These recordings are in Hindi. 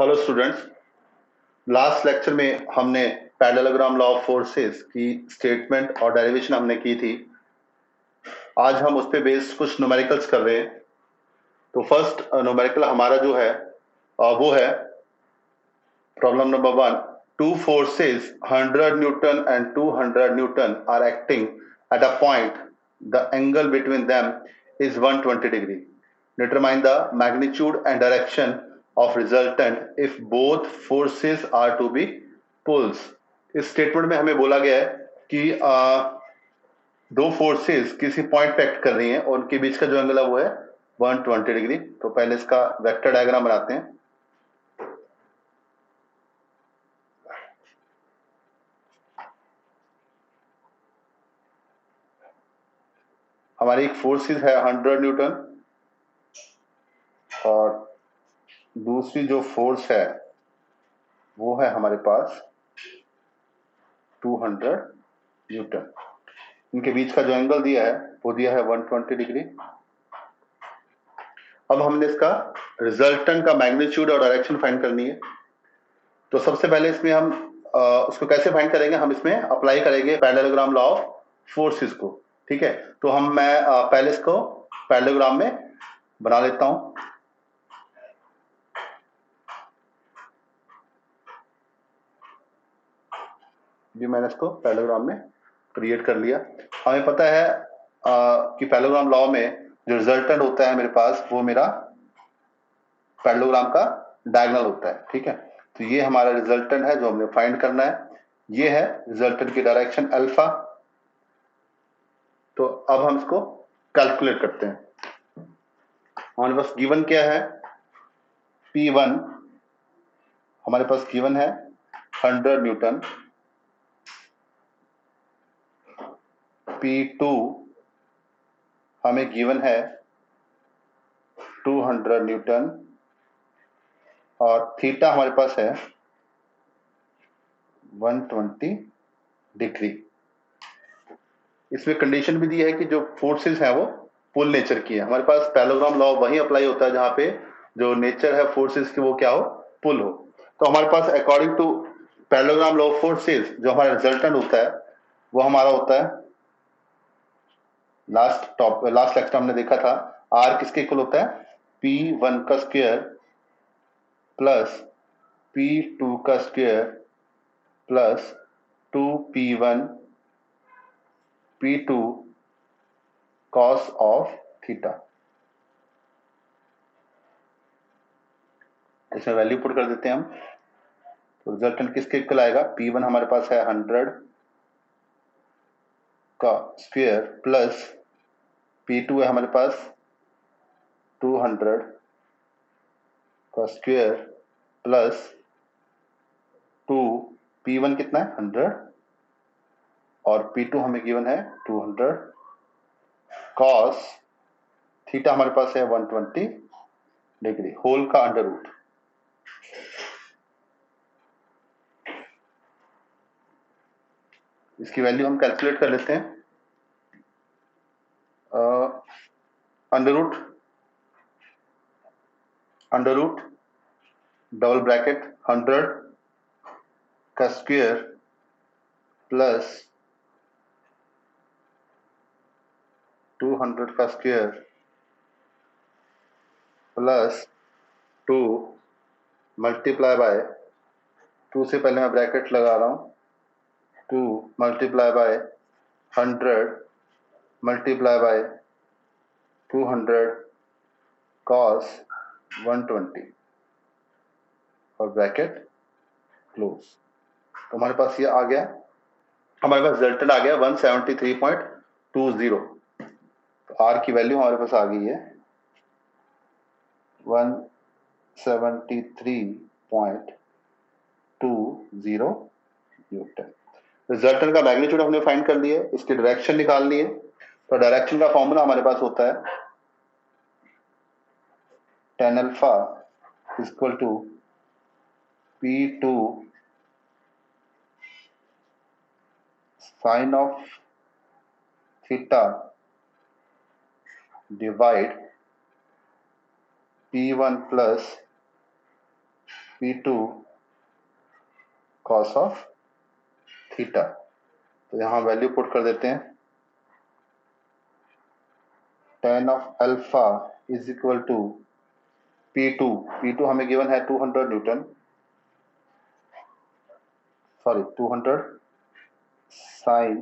Hello students. लास्ट लेक्चर में हमने पैरेललोग्राम लॉ ऑफ फोर्सेस की स्टेटमेंट और डेरिवेशन हमने की थी। आज हम उस पे बेस्ड कुछ न्यूमेरिकल्स कर रहे हैं। तो फर्स्ट न्यूमेरिकल हमारा जो है वो है problem number 1। Two forces 100 newton and 200 newton are acting at a point, the angle between them is 120 degree. Determine the magnitude and direction of resultant if both forces are to be pulls। इस स्टेटमेंट में हमें बोला गया है कि दो फोर्सेस किसी पॉइंट पे एक्ट कर रही हैं और उनके बीच का जो एंगल है वो है 120 डिग्री। तो पहले इसका वेक्टर डायग्राम बनाते हैं। हमारी एक फोर्सेस है 100 न्यूटन और दूसरी जो फोर्स है वो है हमारे पास 200 न्यूटन। इनके बीच का जो एंगल दिया है वो दिया है 120 डिग्री। अब हमने इसका रिजल्टेंट का मैग्नीट्यूड और डायरेक्शन फाइंड करनी है। तो सबसे पहले इसमें हम उसको कैसे फाइंड करेंगे, हम इसमें अप्लाई करेंगे पैरेललोग्राम लॉ ऑफ फोर्सेस को। ठीक है, तो मैं पहले इसको पैरेललोग्राम में बना लेता हूं। जी मैंने इसको पैरेललोग्राम में क्रिएट कर लिया। हमें पता है कि पैरेललोग्राम लॉ में जो रिजल्टेंट होता है मेरे पास वो मेरा पैरेललोग्राम का डायगोनल होता है। ठीक है, तो ये हमारा रिजल्टेंट है जो हमने फाइंड करना है। ये है रिजल्टेंट की डायरेक्शन अल्फा। तो अब हम इसको कैलकुलेट करते हैं। हमारे पास गिवन क्या है, P1 हमारे पास गिवन है 100 न्यूटन, P2 हमें गिवन है 200 न्यूटन और थीटा हमारे पास है 120 डिग्री। इसमें कंडीशन भी दी है कि जो फोर्सेस हैं वो पुल नेचर की है। हमारे पास पैरेललोग्राम लॉ वहीं अप्लाई होता है जहां पे जो नेचर है फोर्सेस की वो क्या हो, पुल हो। तो हमारे पास according to parallelogram law of forces जो हमारा रिजल्टेंट होता है वो हमारा होता है, लास्ट लेक्चर हमने देखा था, आर किसके इक्वल होता है, P1 का स्क्वायर प्लस P2 का square plus 2P1 P2 cos of theta. इसमें वैल्यू पुट कर देते हैं हम। तो रिजल्टेंट किसके इक्वल आएगा, P1 हमारे पास है 100 का स्क्वायर प्लस P2 है हमारे पास 200 का स्क्वायर प्लस 2, P1 कितना है 100 और P2 हमें गिवन है 200 cos थीटा हमारे पास है 120 डिग्री होल का अंडर रूट। इसकी वैल्यू हम कैलकुलेट कर लेते हैं। अंडर रूट डबल ब्रैकेट 100 का स्क्वायर प्लस 200 का स्क्वायर प्लस 2 मल्टीप्लाई बाय 2 से पहले मैं ब्रैकेट लगा रहा हूं, 2 multiply by 100 multiply by 200 cos 120 और ब्रैकेट क्लोज। तो हमारे पास ये आ गया, हमारे पास रिजल्टेंट आ गया 173.20। तो आर की वैल्यू हमारे पास आ गई है 173.20 न्यूटन। रिजल्टेंट का मैग्नीट्यूड हमने फाइंड कर लिया है, इसकी डायरेक्शन निकालनी है। तो डायरेक्शन का फॉर्मूला हमारे पास होता है tan alpha equal to P2 sine of theta divide P1 plus P2 cos of theta. तो यहाँ वैल्यू पुट कर देते हैं, tan of alpha is equal to P2 हमें गिवन है 200 न्यूटन, सॉरी 200 साइन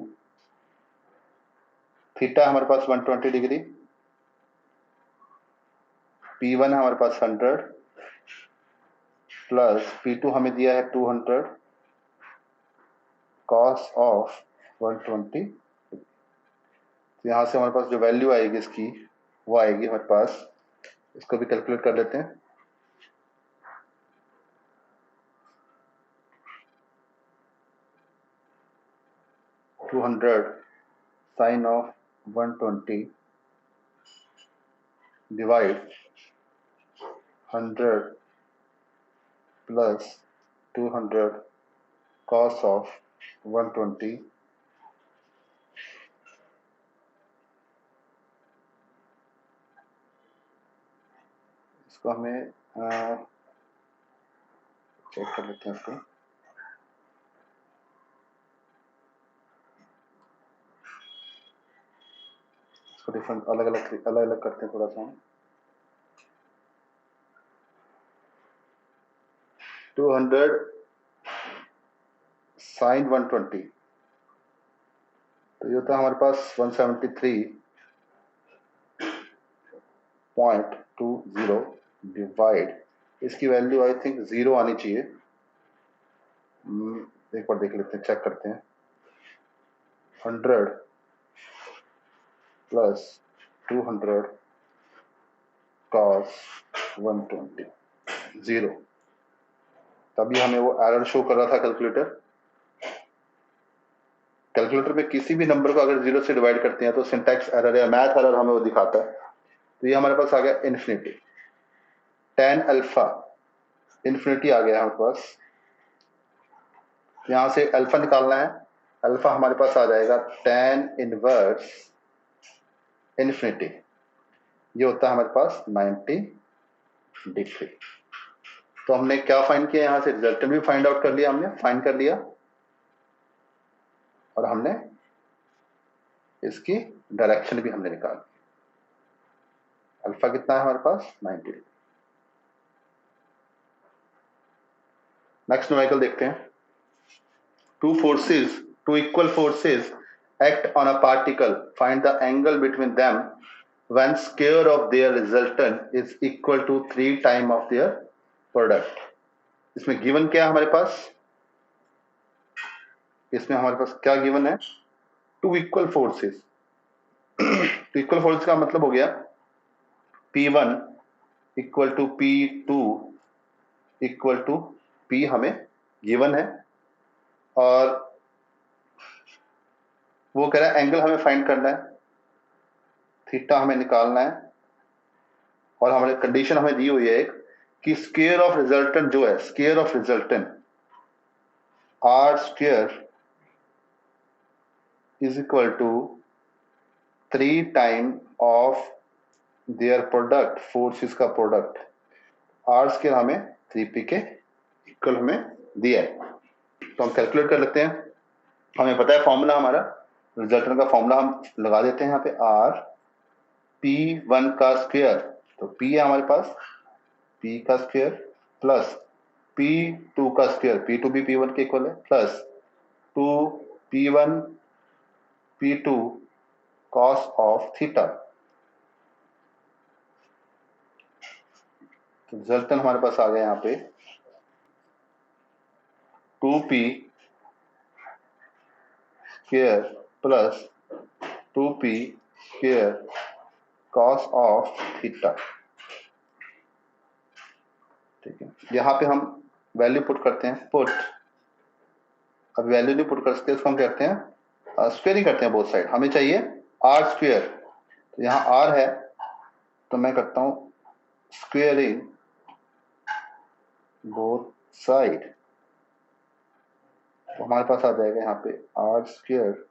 थीटा हमारे पास 120 डिग्री, P1 है हमारे पास 100 प्लस P2 हमें दिया है 200 कॉस ऑफ 120। तो यहाँ से हमारे पास जो वैल्यू आएगी इसकी वो आएगी हमारे पास, इसको भी कैलकुलेट कर लेते हैं। To 200 sine of 120 divide 100 plus 200 cos of 120 इसको हमें चेक कर लेते हैं इसको। इसको डिफरेंट अलग अलग करते हैं थोड़ा सा। 200 साइन 120 तो ये होता है हमारे पास 173.20 डिवाइड, इसकी वैल्यू आई थिंक 0 आनी चाहिए। एक बार देख लेते हैं, चेक करते हैं। 100 प्लस 200 cos 120 0, तभी हमें वो एरर शो कर रहा था कैलकुलेटर में किसी भी नंबर को अगर 0 से डिवाइड करते हैं तो सिंटैक्स एरर या मैथ एरर हमें वो दिखाता है। तो ये हमारे पास आ गया इन्फिनिटी, tan अल्फा इन्फिनिटी आ गया हमारे पास। यहां से अल्फा निकालना है, अल्फा हमारे पास आ जाएगा tan इनवर्स इन्फिनिटी, ये होता है हमारे पास 90 डिग्री। तो हमने क्या फाइंड किया, यहां से रिजल्टेंट भी फाइंड आउट कर लिया, हमने फाइंड कर लिया और हमने इसकी डायरेक्शन भी हमने निकाली। अल्फा कितना है हमारे पास 90 डिग्री। नेक्स्ट न्यूमेरिकल देखते हैं। Two equal forces act on a particle. Find the angle between them when square of their resultant is equal to 3 time of their product. इसमें गिवन क्या है हमारे पास, इसमें हमारे पास क्या गिवन है, two equal forces. Two equal force का मतलब हो गया P1 equal to P2 equal to P हमें गिवन है, और वो कह रहा है एंगल हमें फाइंड करना है, थीटा हमें निकालना है, और हमारे कंडीशन हमें दी हुई है एक कि स्क्वायर ऑफ रिजल्टेंट जो है, square of resultant R square is equal to 3 time of their product, forces का प्रोडक्ट। आर स्क्वायर हमें 3p के इक्वल हमें दिया है। तो हम कैलकुलेट कर लेते हैं, हमें पता है फॉर्मूला हमारा, रिजल्टेंट का फॉर्मूला हम लगा देते हैं यहाँ पे, आर P1 का स्क्वायर, तो P है हमारे पास P का स्क्वायर प्लस P2 का स्क्वायर, P2 भी P1 के इक्वल है, plus 2P1 P2 cos of theta. तो रिजल्टेंट हमारे पास आ गया यहाँ पे 2P square plus 2P square cos of theta. ठीक है, यहाँ पे हम वैल्यू पुट करते हैं, पुट, अब वैल्यू नहीं पुट कर सकते, इसको हम कहते हैं स्क्वायर ही करते हैं बोथ साइड। हमें चाहिए आर स्क्वायर, तो यहाँ आर है तो मैं करता हूं स्क्वेयरिंग बोथ साइड, तो हमारे पास आ जाएगा यहाँ पे आर स्क्वायर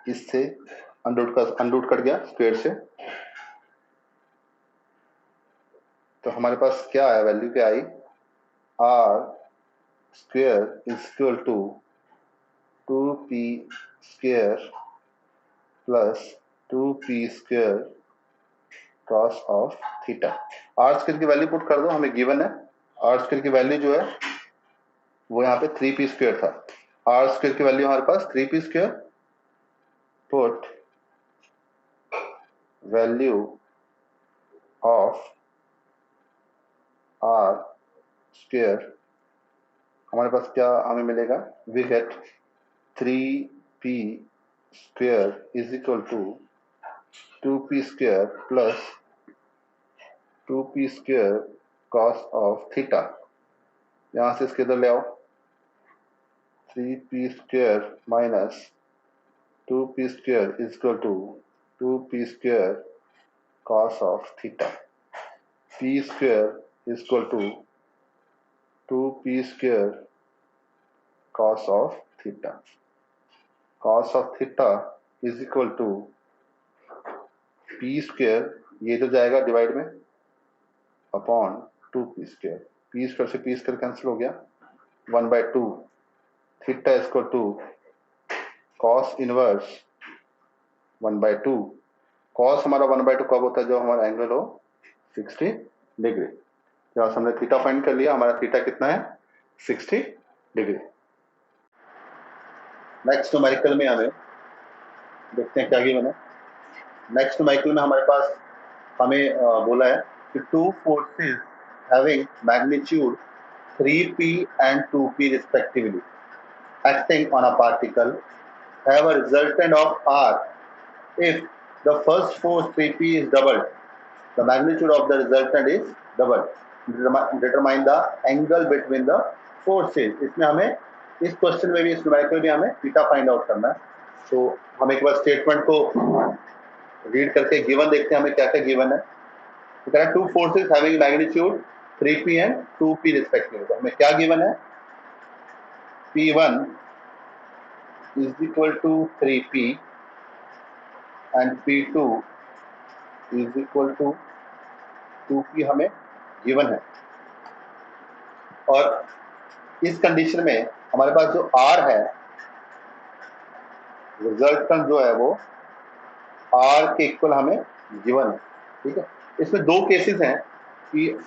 इससे अंडरूट कट गया स्क्वायर से, तो हमारे पास क्या आया, वैल्यू क्या आई, R square is equal to 2p square plus 2p square cos of theta. R square की वैल्यू पुट कर दो, हमें गिवन है आर स्क्वायर की वैल्यू जो है वो यहाँ पे 3p स्क्वायर था। आर स्क्वायर की वैल्यू हमारे पास 3p square, put value of R square, हमारे पास क्या हमें मिलेगा, we get 3p square is equal to 2p square plus 2p square cos of theta. यहां से इसके इधर ले आओ, 3p square minus 2p square is equal to 2p square cos of theta. p square is equal to 2p square cos of theta. Cos of theta is equal to p square, ये तो जाएगा डिवाइड में upon 2p square, p square से p स्क्वायर कैंसिल हो गया, 1/2 theta is equal to cos inverse 1/2। cos हमारा 1/2 कब होता है, जो हमारा एंगल हो 60 डिग्री। जहाँ हमने थीटा फाइंड कर लिया, हमारा थीटा कितना है, 60 डिग्री। नेक्स्ट न्यूमेरिकल में हमें देखते हैं क्या गिवन है। नेक्स्ट न्यूमेरिकल में हमारे पास हमें बोला है कि to forces having magnitude 3p and 2p respectively acting on a particle have a resultant of r. If the first force 3p is doubled, the magnitude of the resultant is doubled. Determine the angle between the forces. इसमें हमें इस क्वेश्चन में भी, इस न्यूमेरिकल में हमें थीटा फाइंड आउट करना है। तो हम एक बार स्टेटमेंट को रीड करके गिवन देखते हैं हमें क्या क्या गिवन है। तो कह रहा है two forces having magnitude 3p and 2p respectively. तो हमें क्या गिवन है, p1 is equal to 3p and p2 is equal to 2p हमें गिवन है। और इस कंडीशन में हमारे पास जो r है, रिजल्टेंट जो है वो r के इक्वल हमें गिवन है। ठीक है, इसमें दो केसेस हैं कि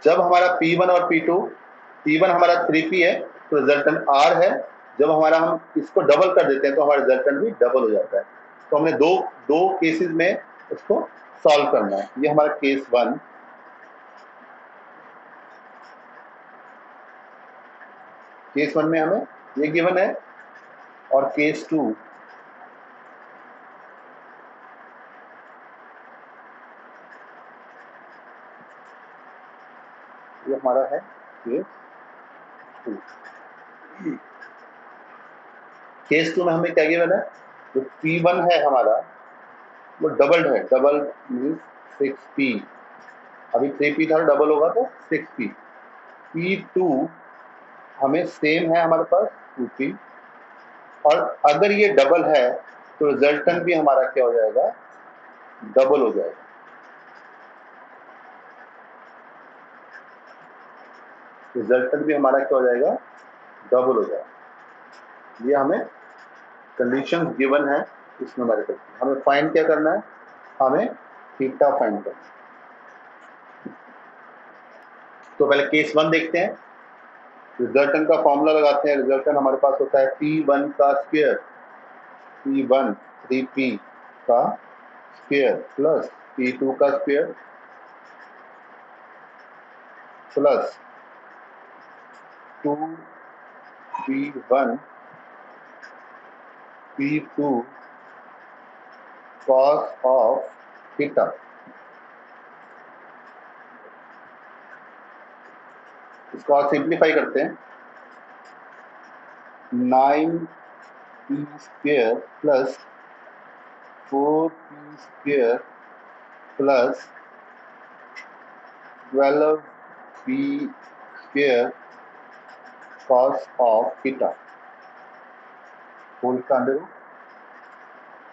जब हमारा P1 और P1 हमारा 3P है तो रिजल्टेंट R है, जब हमारा हम इसको डबल कर देते हैं तो हमारा रिजल्टेंट भी डबल हो जाता है। तो हमने दो केसेस में इसको सॉल्व करना है। ये हमारा केस 1, केस 1 में हमें ये गिवन है, और केस 2 ये हमारा है केस 2। केस 2 में हमें क्या गिवन है, जो P1 है हमारा वो डबल्ड है, डबल मीन्स 6p, अभी 3p था डबल होगा तो 6p। P2 हमें सेम है हमारे पास 2p, और अगर ये डबल है तो रिजल्टेंट भी हमारा क्या हो जाएगा, डबल हो जाएगा। रिजल्टेंट भी हमारा क्या हो जाएगा, डबल हो जाएगा। ये हमें कंडीशन गिवन है इस न्यूमेरिकल की। हमें फाइंड क्या करना है, हमें थीटा फाइंड करना है। तो पहले केस 1 देखते हैं। रिजल्टेंट का फॉर्मूला लगाते हैं। रिजल्टेंट हमारे पास होता है P1 का स्क्वायर, P1 3p का स्क्वायर प्लस P2 का square plus 2p1 P2 cos of theta. इसको आज सिंप्लीफाई करते हैं, 9p square plus 4p square plus 12p square cos of theta whole का अंडर रूट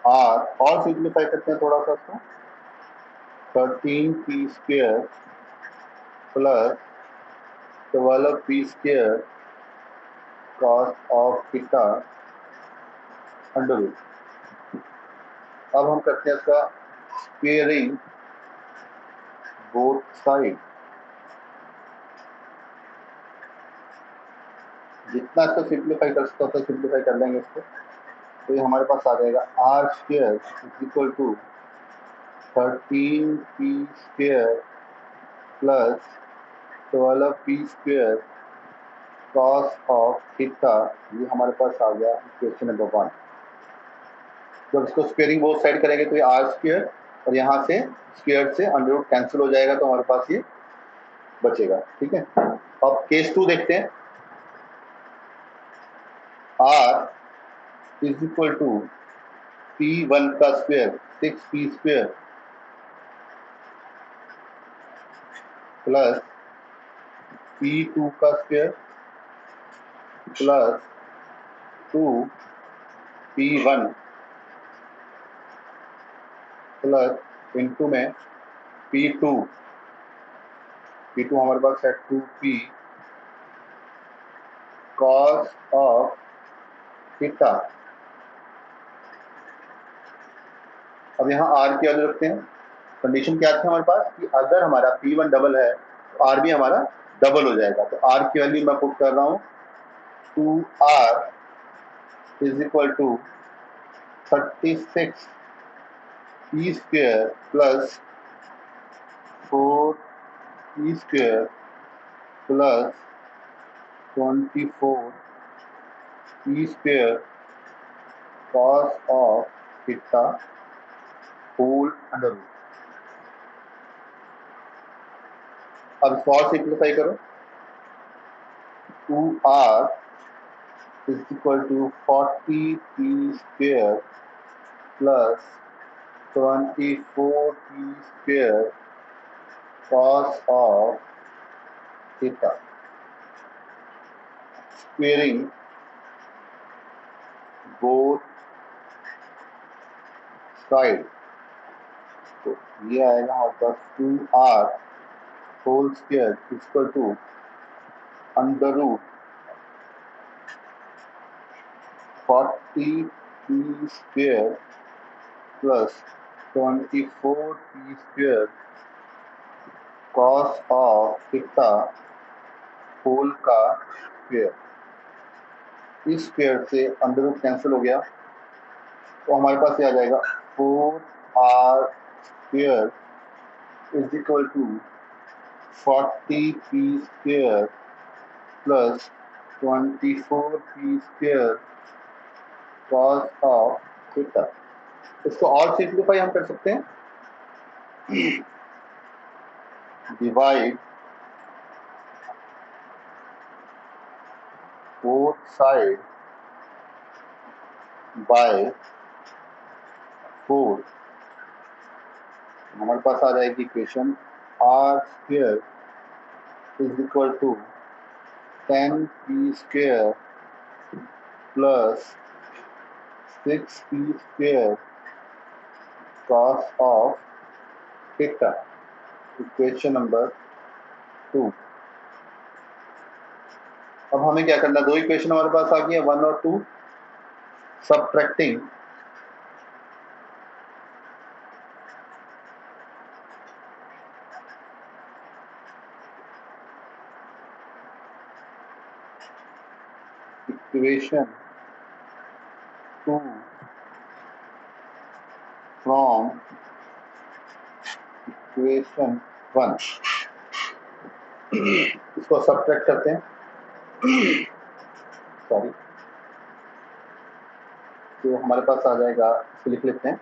आर, और सिंप्लीफाई करते हैं थोड़ा सा इसको, 13p² plus 12p² cos of theta under root. अब हम करते हैं इसका स्क्वेयरिंग बोथ साइड। जितना इसको सिंप्लीफाई कर सकता है सिंप्लीफाई कर लेंगे इसको, तो ये हमारे पास आ जाएगा r² is equal to 13p² plus 12p² cos of theta. ये हमारे पास आ गया इक्वेशन नंबर 1। जब इसको स्क्वेयरिंग बोथ साइड करेंगे तो ये r² और यहाँ से स्क्वेयर से अंडर रूट कैंसिल हो जाएगा, तो हमारे पास ये बचेगा। ठीक है, अब केस 2 देखते हैं। r is equal to p1 का स्क्वायर 6p² प्लस p2 का square plus 2p1 plus into में p2 हमारे पास है 2p कॉस ऑफ थीटा। अब यहाँ r की वैल्यू रखते हैं। कंडीशन क्या थी हमारे पास कि अगर हमारा p1 डबल है तो r भी हमारा डबल हो जाएगा। तो r की वैल्यू मैं पुट कर रहा हूँ 2r is equal to 36p² plus 4p² plus 24p² cos of theta whole under root. अब इसको और सिंप्लीफाई करो, 2r is equal to 40p² plus 24p² cos of theta squaring both side। तो ये आएगा हमारे पास 2r whole square equal to under root 40p² plus 24p² cos of theta whole का स्क्वायर। इस स्क्वायर से अंडर रूट कैंसिल हो गया, तो हमारे पास ये आ जाएगा 4r² is equal to 40p² plus 24p² cos of theta. इसको और सिंप्लीफाई हम कर सकते हैं, डिवाइड बोथ साइड बाय 4। हमारे पास आ जाएगी equation r² is equal to 10p² plus 6p² cos of theta, equation number 2। अब हमें क्या करना है, दो इक्वेशन हमारे पास आ गई है 1 और 2। सबट्रैक्टिंग इक्वेशन 2 फ्रॉम इक्वेशन 1, इसको सबट्रैक्ट करते हैं। सॉरी, तो हमारे पास आ जाएगा, इसको लिख लेते हैं,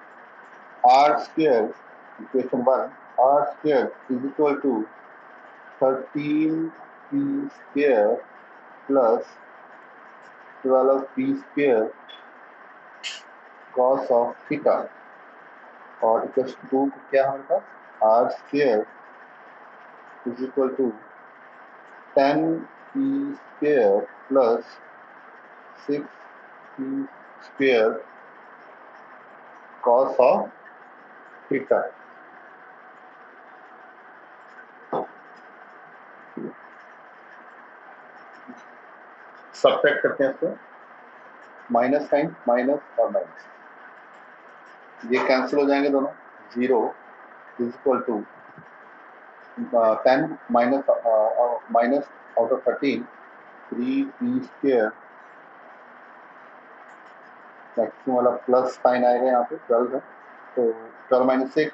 r² equation 1 r² is equal to 13p² plus 12p² cos of theta, और इक्वेशन 2 क्या है हमारे पास, r² is equal to 10p² plus 6p² cos of theta। Subtract करते हैं इसको, माइनस साइन माइनस और माइनस, ये कैंसिल हो जाएंगे दोनों। 0 is equal to 10 minus minus out of 13 3p square, maximum वाला प्लस साइन आएगा यहाँ पे 12 है, तो 12 minus 6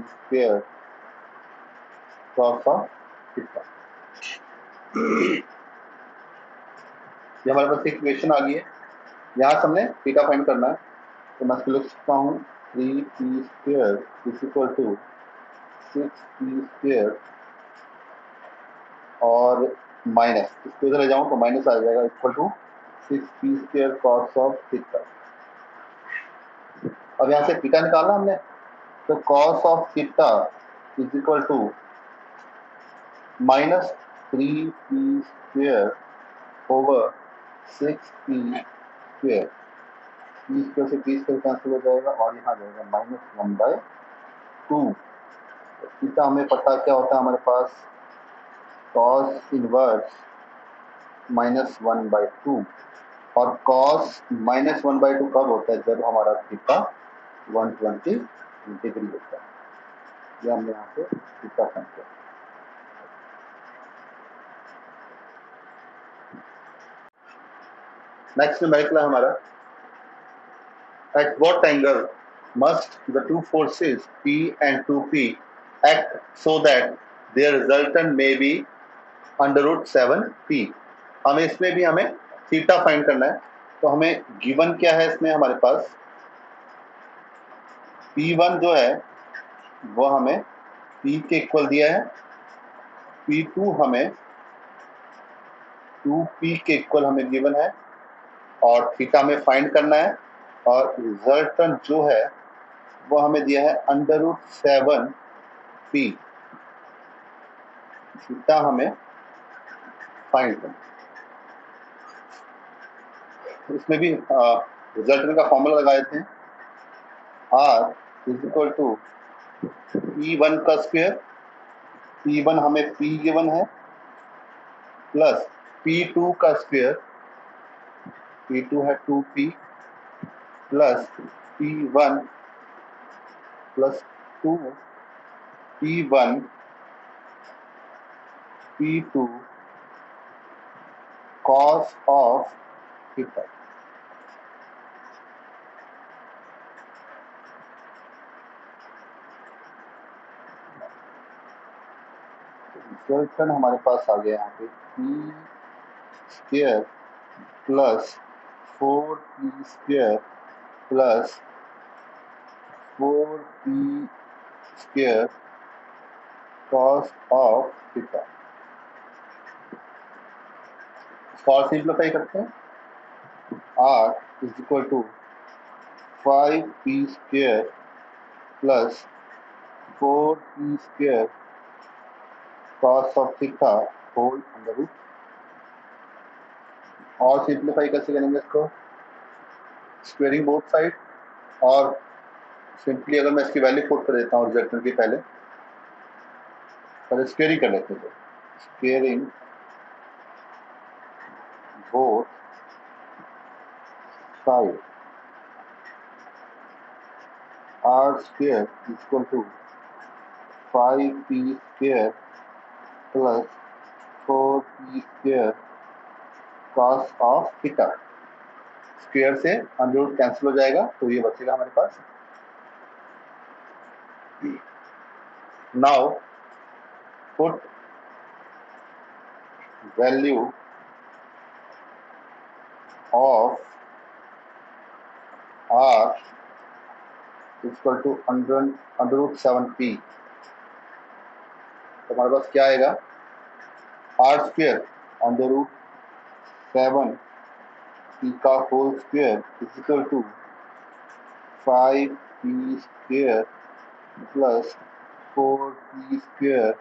square cos of theta. ये हमारे पास इक्वेशन आ गई है, यहाँ से हमने थीटा फाइंड करना है, तो मैं इसको लिख सकता हूँ 3p square is equal to 6p square और माइनस, इसको इधर ले जाऊँ तो माइनस आ जाएगा, equal to 6p square cos of theta. अब यहाँ से थीटा निकालना हमने, तो cos of theta is equal to minus 3p square over 6p square, P square से पी स्क्वायर कैंसिल हो जाएगा और यहाँ जाएगा -1/2। थीटा हमें पता क्या होता है हमारे पास, कॉस इनवर्स -1/2, और कॉस -1/2 कब होता है, जब हमारा थीटा 120 डिग्री होता है। ये हमने यहाँ से थीटा फाइंड किया। नेक्स्ट न्यूमेरिकल है हमारा, at what angle must the two forces P and 2P act so that their resultant may be √7p। हमें इसमें भी हमें थीटा फाइंड करना है, तो हमें गिवन क्या है इसमें हमारे पास, P1 जो है वो हमें P के इक्वल दिया है, P2 हमें 2P के इक्वल हमें गिवन है, और थीटा हमें फाइंड करना है, और रिजल्टेंट जो है वो हमें दिया है √7p। थीटा हमें फाइंड करना है। इसमें भी रिजल्टेंट का फॉर्मूला लगाए थे, R is equal to P1 का स्क्वायर, P1 हमें P गिवन है, प्लस P2 का स्क्वायर, P2 है 2P, plus P1 plus 2 P1 P2 cos of theta. Resultant हमारे पास आ गया यहाँ पे P square plus 4P square plus 4P square cos of theta. और सिंप्लीफाई करते हैं, R is equal to 5P square plus 4P square cos of theta whole under root. और सिंप्लीफाई कैसे करेंगे इसको, स्क्वेयरिंग बोथ साइड, और सिंपली अगर मैं इसकी वैल्यू पुट कर देता हूँ रिजल्टेंट की, पहले स्क्वेयरिंग कर लेते हैं, squaring both side, R square equal to 5P square plus 4P square cos of theta. Square से अंडर रूट कैंसिल हो जाएगा, तो ये बचेगा हमारे पास। Now put value of R equal to under root 7P, तो हमारे पास क्या आएगा, R square under root 7P का whole square is equal to 5P square plus 4P square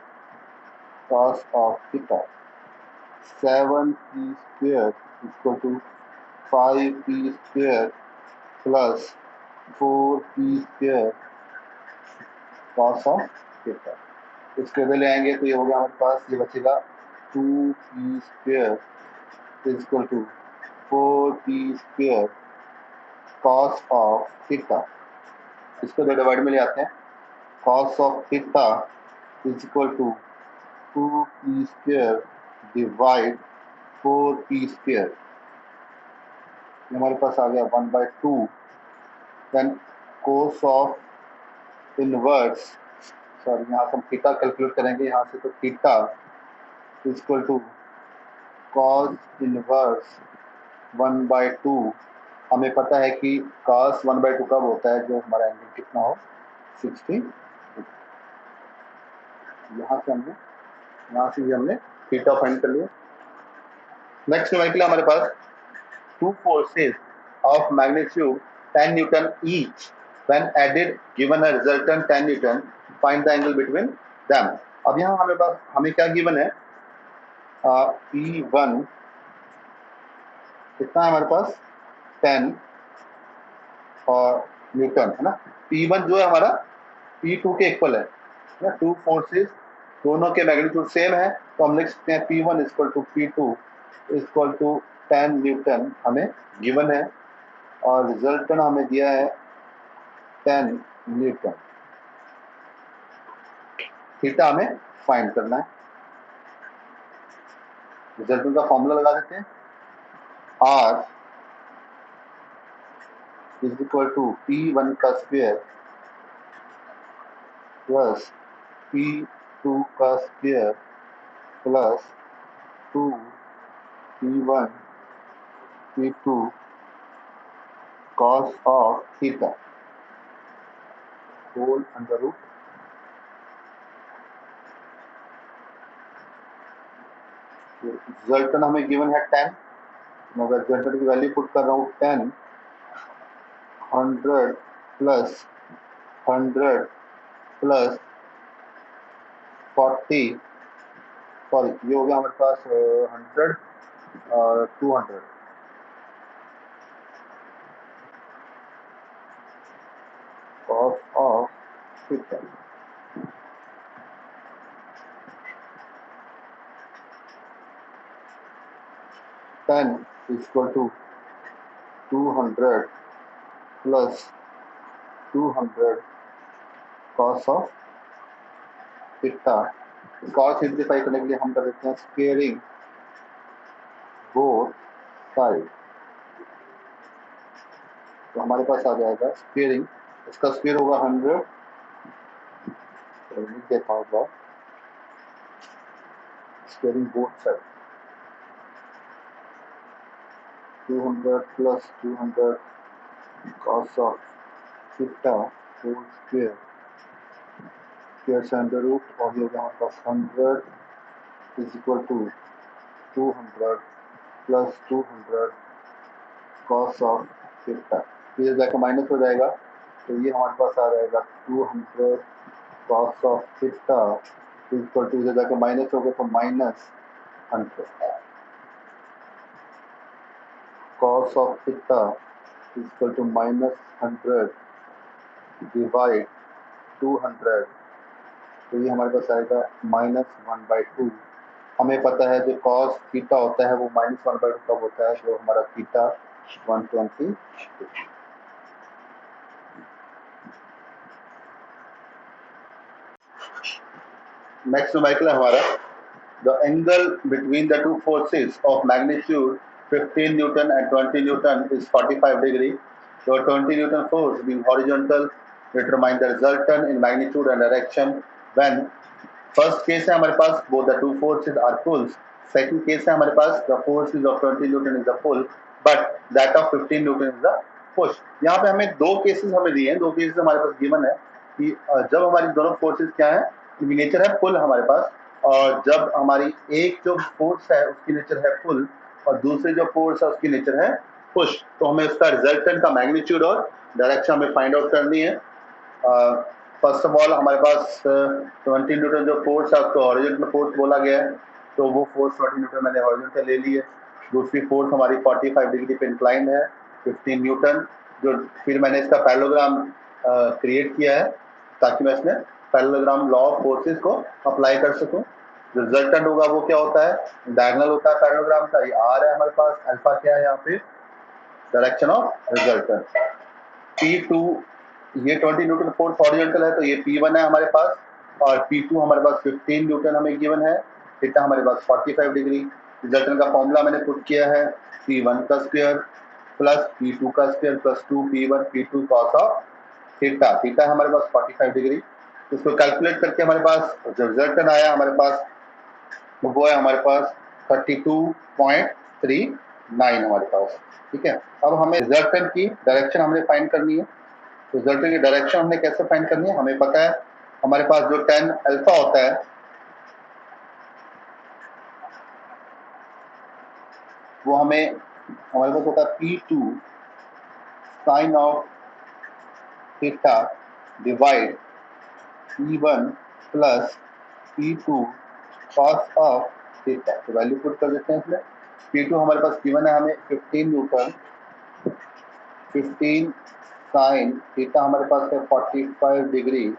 cos of theta. 7P square equal to 5P square plus 4p square cos of theta. इसके इधर ले आएंगे तो ये हो गया हमारे पास, ये बचेगा 2p square is equal to 4p square cos of theta. इसको दो डिवाइड में ले आते हैं, cos of theta is equal to 2p square divide 4p square, हमारे पास आ गया 1/2। Then cos of inverse, sorry यहाँ से हम थीटा कैलकुलेट करेंगे, यहाँ से तो theta is equal to cos inverse 1/2। हमें पता है कि cos 1/2 कब होता है, जो हमारा एंगल कितना हो 60। यहाँ से हमने थीटा फाइंड कर लिया। नेक्स्ट हमारे के लिए हमारे पास two forces of magnitude 10 Newton each when added given a resultant 10 Newton, find the angle between them। अब यहाँ हमें क्या गिवन है, P1 कितना है हमारे पास 10 और न्यूटन है ना। P1 जो है हमारा P2 के इक्वल है ना, टू फोर्सेस दोनों के मैग्नीट्यूड सेम है, तो हम लिख सकते हैं P1 equal to P2 equal to 10 newton हमें गिवन है, और रिजल्टेंट हमें दिया है 10 न्यूटन। थीटा हमें फाइंड करना है। रिजल्टेंट का फॉर्मूला लगा देते हैं, R is equal to P1 का स्क्वायर प्लस P2 का square plus 2 P1 P2 cos of theta whole under root। Resultant हमें गिवन है 10, मगर रिजल्टेंट की वैल्यू पुट कर रहा हूँ 10, 100 प्लस 100 प्लस 40, सॉरी ये हो गया हमारे पास 100 और 200, cos of theta। Ten equal to 200 plus 200 cos of theta. इसका और सिंप्लीफाई करने के लिए हम कर देते हैं स्क्वेयरिंग बोथ साइड, तो हमारे पास आ जाएगा स्क्वेयरिंग, इसका स्क्वेयर होगा 100, लिख देता हूँ squaring both side, 200 plus 200 cos of theta whole square, square से अंडर रूट, और ये होगा हमारे पास 100 is equal to 200 plus 200 cos of theta. ये जाकर माइनस हो जाएगा, तो ये हमारे पास आ जाएगा 200 cos of theta equal to, जाकर माइनस हो गया तो minus 100 cos of theta equal to minus 100 divide 200, तो ये हमारे पास आएगा -1/2। हमें पता है जो cos थीटा होता है वो -1/2 कब होता है, जो हमारा थीटा 120। नेक्स्ट न्यूमेरिकल है हमारा, the angle between the two forces of magnitude 15 Newton and 20 Newton is 45 degree. So 20 Newton force being horizontal, determine the resultant in magnitude and direction when first case है हमारे पास both the two forces are pulls, second case है हमारे पास the forces of 20 Newton is the pull but that of 15 Newton is the push। यहाँ पे हमें दो केसेस हमें दिए हैं, दो केसेस हमारे पास गिवन है कि जब हमारी दोनों फोर्सेस क्या है, नेचर है पुल हमारे पास, और जब हमारी एक जो फोर्स है उसकी नेचर है पुल और दूसरी जो फोर्स है उसकी नेचर है पुश, तो हमें उसका रिजल्टेंट का मैग्नीट्यूड और डायरेक्शन हमें फाइंड आउट करनी है। फर्स्ट ऑफ ऑल हमारे पास 20 न्यूटन जो फोर्स है उसको हॉरिजॉन्टल फोर्स बोला गया है, तो वो फोर्स 20 न्यूटन मैंने हॉरिजॉन्टल ले ली है। दूसरी फोर्स हमारी 45 डिग्री पे इंक्लाइन है 15 न्यूटन, जो फिर मैंने इसका पैरेललोग्राम क्रिएट किया है ताकि मैं इसमें पैरेललोग्राम लॉ ऑफ फोर्सेस को अप्लाई कर सकूं। रिजल्टेंट होगा वो क्या होता है, डायगोनल होता है पैरेललोग्राम का, ये आर है हमारे पास, अल्फा क्या है यहाँ पे, डायरेक्शन ऑफ रिजल्टेंट। P2 ये 20 न्यूटन फोर्स हॉरिजॉन्टल है, तो ये P1 है हमारे पास, और P2 हमारे पास 15 न्यूटन हमें गिवन है, थीटा हमारे पास 45 डिग्री। रिजल्टेंट का फॉर्मूला मैंने पुट किया है, P1 का स्क्वायर प्लस P2 का square plus 2P1 P2 cos of theta, theta है हमारे पास 45 डिग्री। इसको कैलकुलेट करके हमारे पास जो रिजल्टेंट आया हमारे पास वो है हमारे पास 32.39 हमारे पास। ठीक है, अब हमें रिजल्टेंट की डायरेक्शन हमने फाइंड करनी है। रिजल्टेंट की डायरेक्शन हमने कैसे फाइंड करनी है, हमें पता है हमारे पास जो tan अल्फा होता है वो हमारे पास होता है P2 sine of theta divide P1 plus P2 cos of theta. तो वैल्यू पुट कर देते हैं इसमें। P2 हमारे पास गिवन है हमें 15 न्यूटन, 15 साइन थीटा हमारे पास है 45 डिग्री,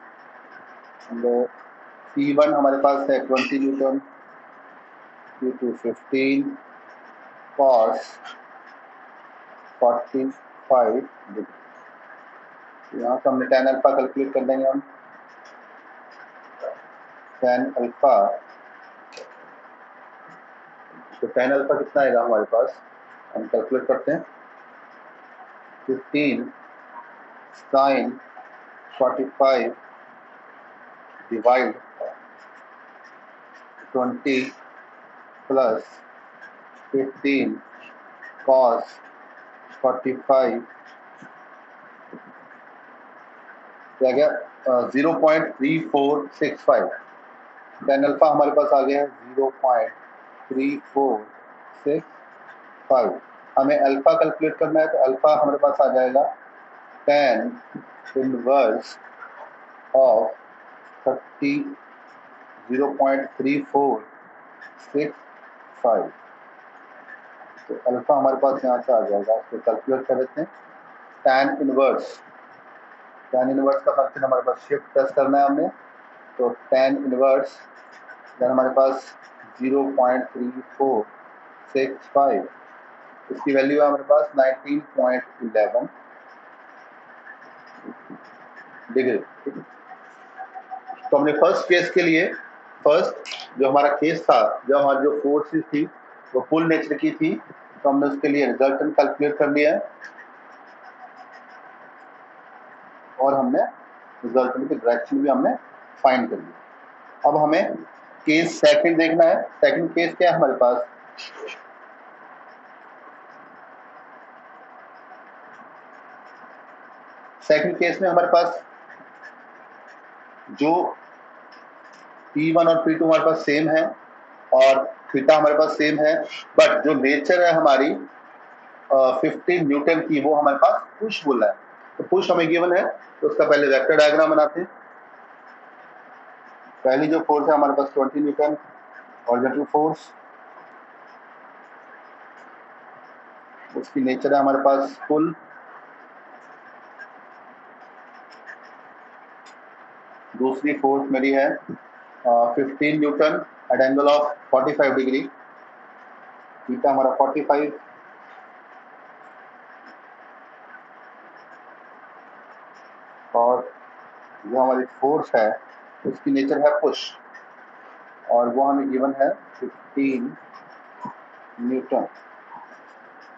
P1 हमारे पास है 20 न्यूटन, P2 15 cos 45 डिग्री। यहाँ से हमने tan अल्फा कैलकुलेट कर देंगे हम। tan अल्फा, तो tan अल्फा कितना आएगा हमारे पास, हम कैलकुलेट करते हैं। 15 साइन 45 डिवाइड 20 प्लस 15 cos 45 क्या गया 0.3465। tan अल्फा हमारे पास आ गया है 0.3465। हमें अल्फा कैलकुलेट करना है, तो अल्फा हमारे पास आ जाएगा tan इनवर्स ऑफ 0.3465। तो अल्फा हमारे पास यहाँ से आ जाएगा, इसको कैलकुलेट कर देते हैं। tan इनवर्स का फंक्शन हमारे पास शिफ्ट प्रेस करना है हमने, तो tan इनवर्स हमारे पास 0.3465, इसकी वैल्यू है हमारे पास 19.11 डिग्री। तो हमने फर्स्ट केस के लिए, फर्स्ट जो हमारा केस था, जब हमारी जो फोर्सेस थी वो पुल नेचर की थी, तो हमने उसके लिए रिजल्टेंट कैलकुलेट कर लिया है और हमने रिजल्टेंट की डायरेक्शन भी हमने फाइंड कर लिया। अब हमें केस सेकंड देखना है। सेकंड केस क्या है हमारे पास, सेकंड केस में हमारे पास जो P1 और P2 हमारे पास सेम है और थीटा हमारे पास सेम है, बट जो नेचर है हमारी 15 न्यूटन की, वो हमारे पास पुश बोला है। तो पुश हमें गिवन है, तो उसका पहले वेक्टर डायग्राम बनाते हैं। पहली जो फोर्स है हमारे पास 20 न्यूटन हॉरिजॉन्टल फोर्स, उसकी नेचर है हमारे पास पुल। दूसरी फोर्स मेरी है 15 newton at angle of 45 degree, theta हमारा 45, और जो हमारी फोर्स है उसकी नेचर है पुश, और वो हमें गिवन है 15 न्यूटन।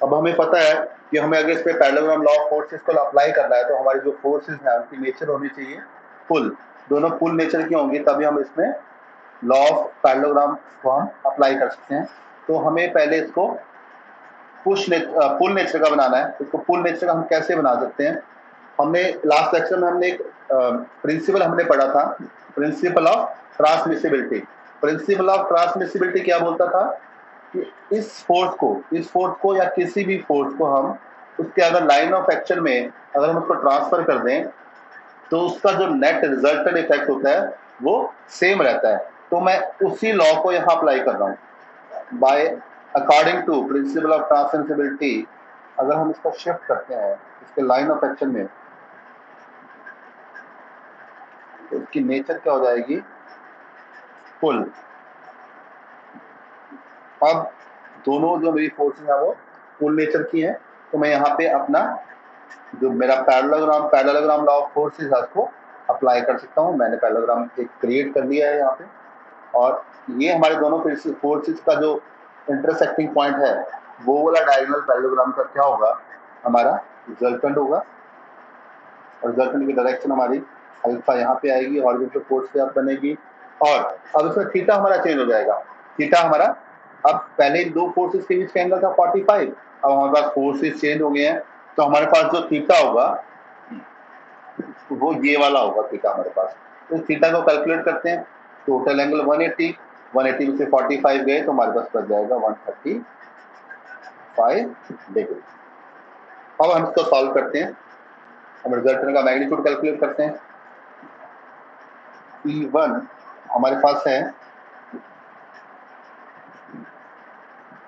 अब हमें पता है कि हमें अगर इस पे पैरेललोग्राम लॉ ऑफ फोर्सेस को अप्लाई करना है, तो हमारी जो फोर्सेस हैं उनकी नेचर होनी चाहिए पुल, दोनों पुल नेचर की होंगी, तभी हम इसमें लॉ ऑफ पैरेललोग्राम को हम अप्लाई कर सकते हैं। तो हमें पहले इसको पुल नेचर का बनाना है। इसको पुल नेचर का हम कैसे बना सकते हैं, हमने लास्ट लेक्चर में हमने एक प्रिंसिपल हमने पढ़ा था, principal of transmissibility. Principal of transmissibility क्या बोलता था कि इस फोर्स को या किसी भी फोर्स को हम उसके अगर लाइन ऑफ एक्शन में अगर हम उसको ट्रांसफर कर दें, तो उसका जो नेट रिजल्टेंट इफेक्ट होता है वो सेम रहता है। तो मैं उसी लॉ को यहाँ अप्लाई कर रहा हूँ। By according to principle of transmissibility, अगर हम इसका शिफ्ट करते हैं इसके लाइन ऑफ एक्शन में, तो इसकी नेचर क्या हो जाएगी, पुल। अब दोनों जो मेरी फोर्सेस है वो पुल नेचर की है, तो मैं यहाँ पे अपना जो मेरा पैरेललोग्राम लॉ ऑफ फोर्सेस है उसको अप्लाई कर सकता हूँ। मैंने पैरेललोग्राम एक क्रिएट कर लिया है यहाँ पे, और ये हमारे दोनों फोर्सेस का जो इंटरसेक्टिंग पॉइंट है वो वाला डायगोनल पैरेललोग्राम का क्या होगा, हमारा रिजल्टेंट होगा। और रिजल्टेंट की डायरेक्शन हमारी अल्फा यहाँ पे आएगी, हॉरिजॉन्टल फोर्स पे अब बनेगी। और अब इसमें थीटा हमारा चेंज हो जाएगा। थीटा हमारा, अब पहले दो फोर्सेस के बीच का एंगल था 45, अब हमारे पास फोर्सेस चेंज हो गए हैं, तो हमारे पास जो थीटा होगा वो ये वाला होगा थीटा हमारे पास। तो थीटा को कैलकुलेट करते हैं, टोटल एंगल 180 में से 45 गए तो हमारे पास बच जाएगा 135 डिग्री। अब हम इसको सॉल्व करते हैं, हम रिजल्टेंट का मैग्नीट्यूड कैलकुलेट करते हैं। E1 हमारे पास है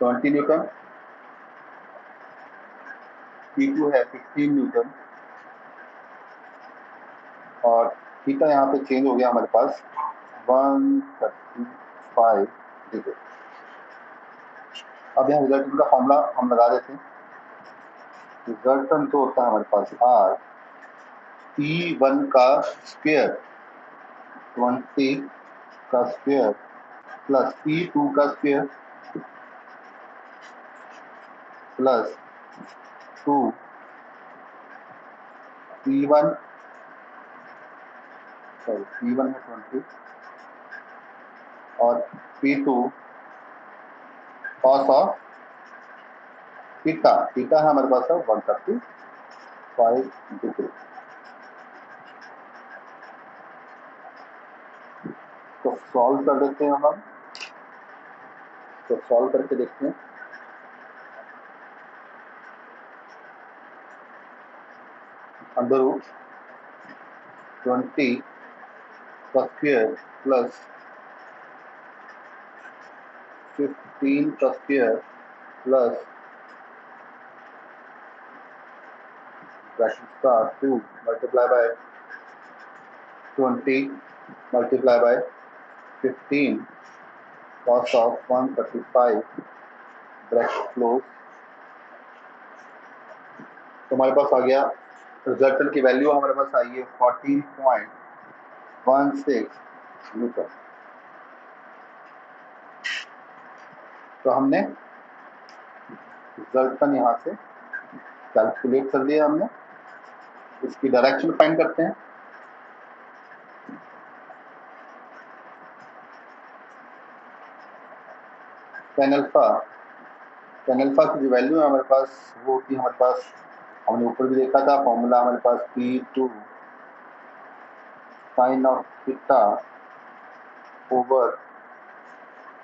20 न्यूटन, E2 है 15 न्यूटन, और थीटा यहाँ पे चेंज हो गया हमारे पास 135 डिग्री। अब यहाँ रिजल्टेंट का फॉर्मूला हम लगा देते हैं। रिजल्टेंट तो होता है हमारे पास R E1 का स्क्वायर 20 का स्क्वायर प्लस E2 का स्क्वायर प्लस 2 E1 है 20 और P2 कॉस ऑफ थीटा है हमारे पास है 135 डिग्री। तो सॉल्व कर देते हैं हम, तो सॉल्व करके देखते हैं। अंडर रूट 20 का स्क्वायर प्लस 15 का स्क्वायर प्लस ब्रैकेट का 2 multiply by 20 multiply by 15 cos of 135 bracket close. तो हमारे पास आ गया रिजल्टेंट की वैल्यू हमारे पास आई है 14.16 न्यूटन। तो हमने रिजल्टेंट यहाँ से कैलकुलेट कर दिया हमने। इसकी डायरेक्शन फाइंड करते हैं। टेन अल्फा की जो वैल्यू है हमारे पास वो होती है हमारे पास, हमने ऊपर भी देखा था फॉर्मूला हमारे पास P2 sine of theta over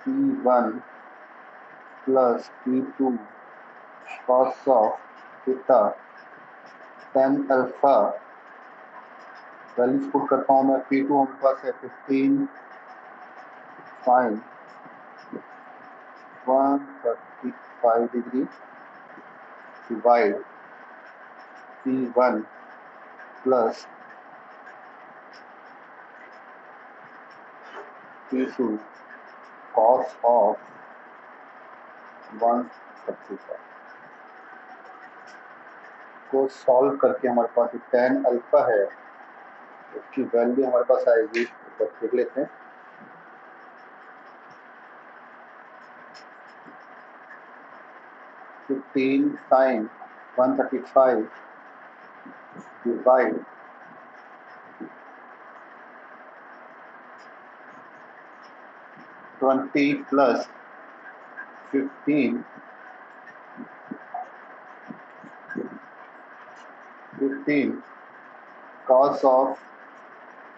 P1 plus P2 cos of theta. Tan alpha values put करता हूँ मैं। P2 हमारे पास है 15 sine 135 degree divide P1 plus P2 cos of 135 को सॉल्व करके हमारे पास टेन अल्फा है, उसकी वैल्यू हमारे पास आएगी, तो देख लेते हैं। Fifteen sign 135 divide 20 plus 15 cos of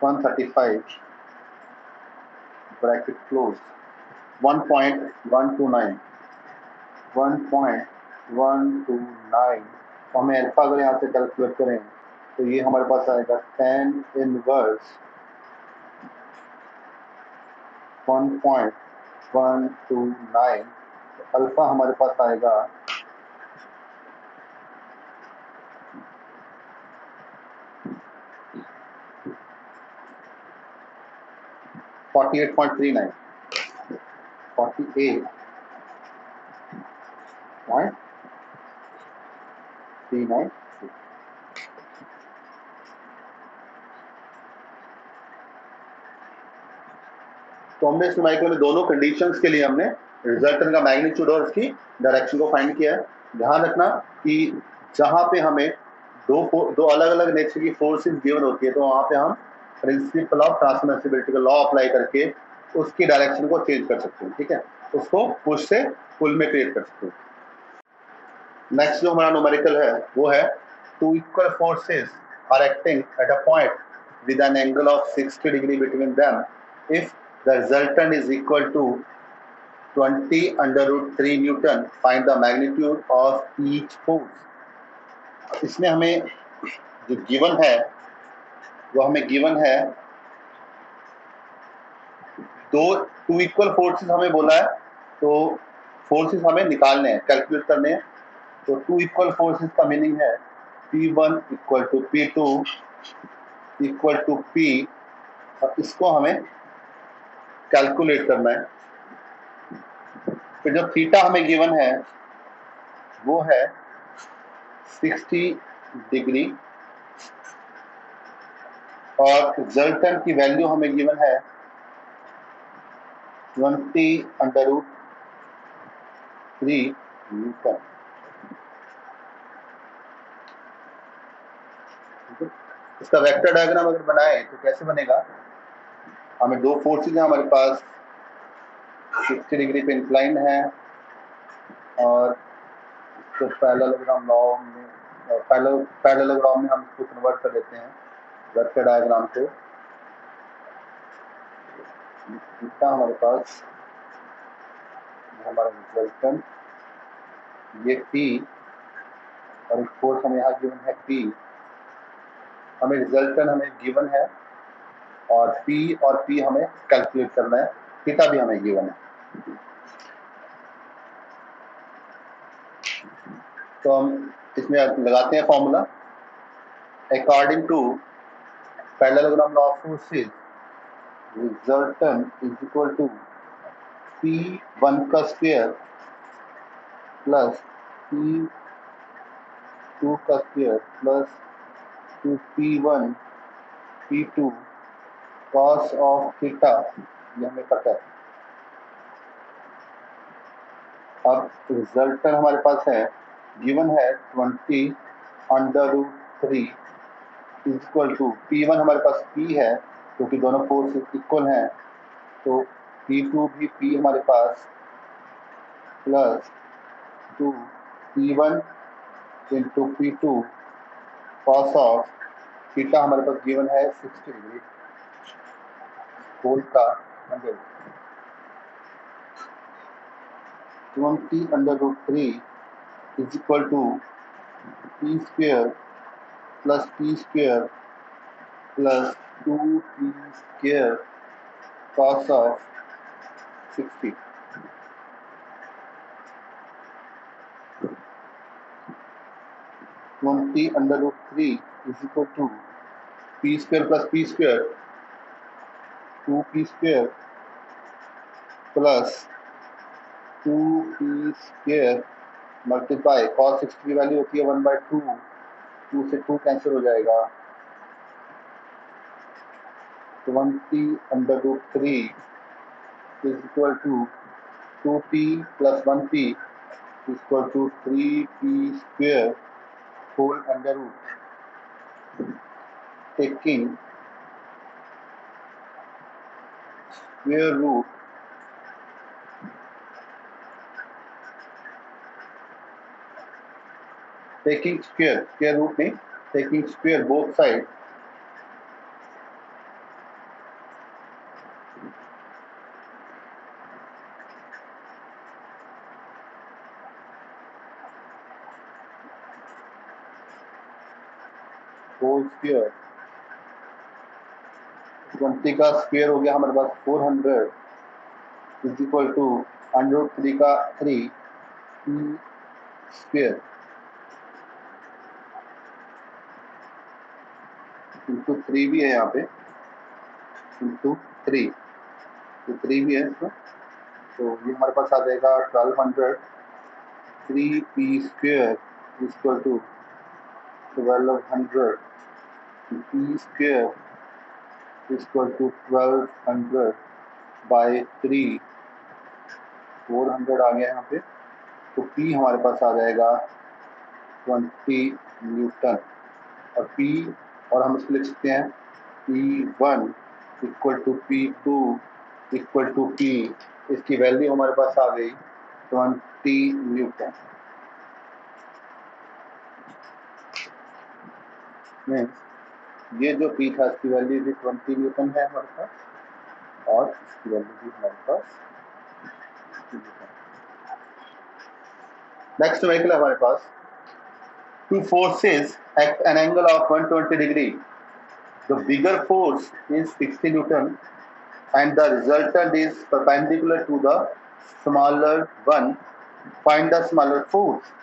135 bracket close 1.129 तो हमें अल्फा अगर यहाँ से कैलकुलेट करें तो ये हमारे पास आएगा tan इनवर्स 1.129। अल्फा हमारे पास आएगा 48.39 48.39। तो हमने इस न्यूमेरिकल में दोनों कंडीशंस के लिए हमने रिजल्टेंट का मैग्नीट्यूड और उसकी डायरेक्शन को फाइंड किया है। ध्यान रखना कि जहां पे हमें दो अलग अलग नेचर की फोर्सेस गिवन होती है तो वहां पे हम प्रिंसिपल ऑफ ट्रांसमिसिबिलिटी का लॉ अप्लाई करके उसकी डायरेक्शन को चेंज कर सकते हैं। ठीक है, उसको पुश से पुल में क्रिएट कर सकते हैं। नेक्स्ट जो हमारा न्यूमेरिकल है वो है two equal forces are acting at a point with an angle of 60 degree between them if the resultant is equal to 20 √3 newton, find the magnitude of each force. इसमें हमें जो गिवन है वो हमें गिवन है टू इक्वल फोर्सेस हमें बोला है, तो फोर्सेस हमें निकालने हैं, कैलकुलेट करने हैं। तो टू इक्वल फोर्सेस का मीनिंग है P1 equal to P2 equal to P, और इसको हमें कैलकुलेट करना है। फिर जो थीटा हमें गिवन है वो है 60 डिग्री और रिजल्टेंट की वैल्यू हमें गिवन है 20 √3 न्यूटन। इसका वेक्टर डायग्राम अगर बनाए तो कैसे बनेगा? हमें दो फोर्सेज हैं हमारे पास, 60 डिग्री पे इंक्लाइन है और तो पैरेललोग्राम में पैरेललोग्राम में हम इसको कन्वर्ट कर देते हैं वेक्टर डायग्राम को। इतना हमारे पास हमारा रिजल्टेंट ये P और एक फोर्स हमें यहाँ गिवन है P। हमें रिजल्टेंट हमें गिवन है और P हमें कैलकुलेट करना है, थीटा भी हमें गिवन है। तो हम इसमें लगाते हैं formula. According to parallelogram law of forces, resultant is equal to P1 का स्क्वायर प्लस P2 का square plus 2P1 P2 cos of theta, ये हमें पता है। अब रिजल्टेंट हमारे पास है गिवन है 20 √3 इक्वल टू P1 हमारे पास P है क्योंकि दोनों फोर्स इक्वल हैं, तो P2 भी P हमारे पास plus 2P1 into P2 cos of theta हमारे पास गिवन है 60 डिग्री होल का 100। 20 √3 is equal to P square plus P square plus 2P square cos of 60। √3 is equal to P square plus P square 2P square plus 2P square multiply cos 60 की वैल्यू होती है 1/2, 2 से 2 कैंसिल हो जाएगा। 20 √3 is equal to 2P plus 1P is equal to 3P square whole under root, taking square root taking square root में taking square both sides, whole square. 20 का स्क्वायर हो गया हमारे पास 400 इज इक्वल टू √3 का 3 P स्क्वायर इंटू 3 भी है यहाँ पे इंटू 3 तो 3 भी है इसमें, तो ये हमारे पास आ जाएगा 1200 3p square equal to 1200 p square equal to 1200 by 3, 400 आ गया यहाँ पे, तो p हमारे पास आ जाएगा 20 न्यूटन, और p और हम इसको लिख सकते हैं P1 equal to P2 equal to P, इसकी वैल्यू हमारे पास आ गई 20 न्यूटन। ये जो P था इसकी वैल्यू भी 20 न्यूटन है हमारे पास, और इसकी वैल्यू भी हमारे पास। नेक्स्ट न्यूमेरिकल है हमारे पास, two forces at an angle of 120 degree. The bigger force is 60 Newton and the resultant is perpendicular to the smaller one. Find the smaller force.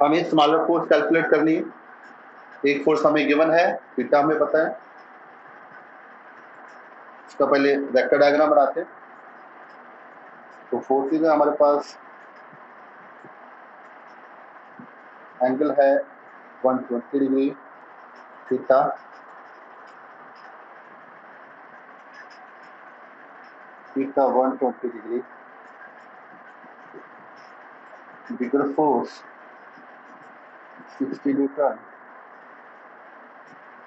हमें स्मॉलर फोर्स कैलकुलेट करनी है। एक फोर्स हमें गिवन है, थीटा हमें पता है। इसका पहले वेक्टर डायग्राम बनाते हैं। तो फोर्सेज है हमारे पास, एंगल है 120 डिग्री थीटा, थीटा 120 डिग्री। बिगर फोर्स 60 न्यूटन,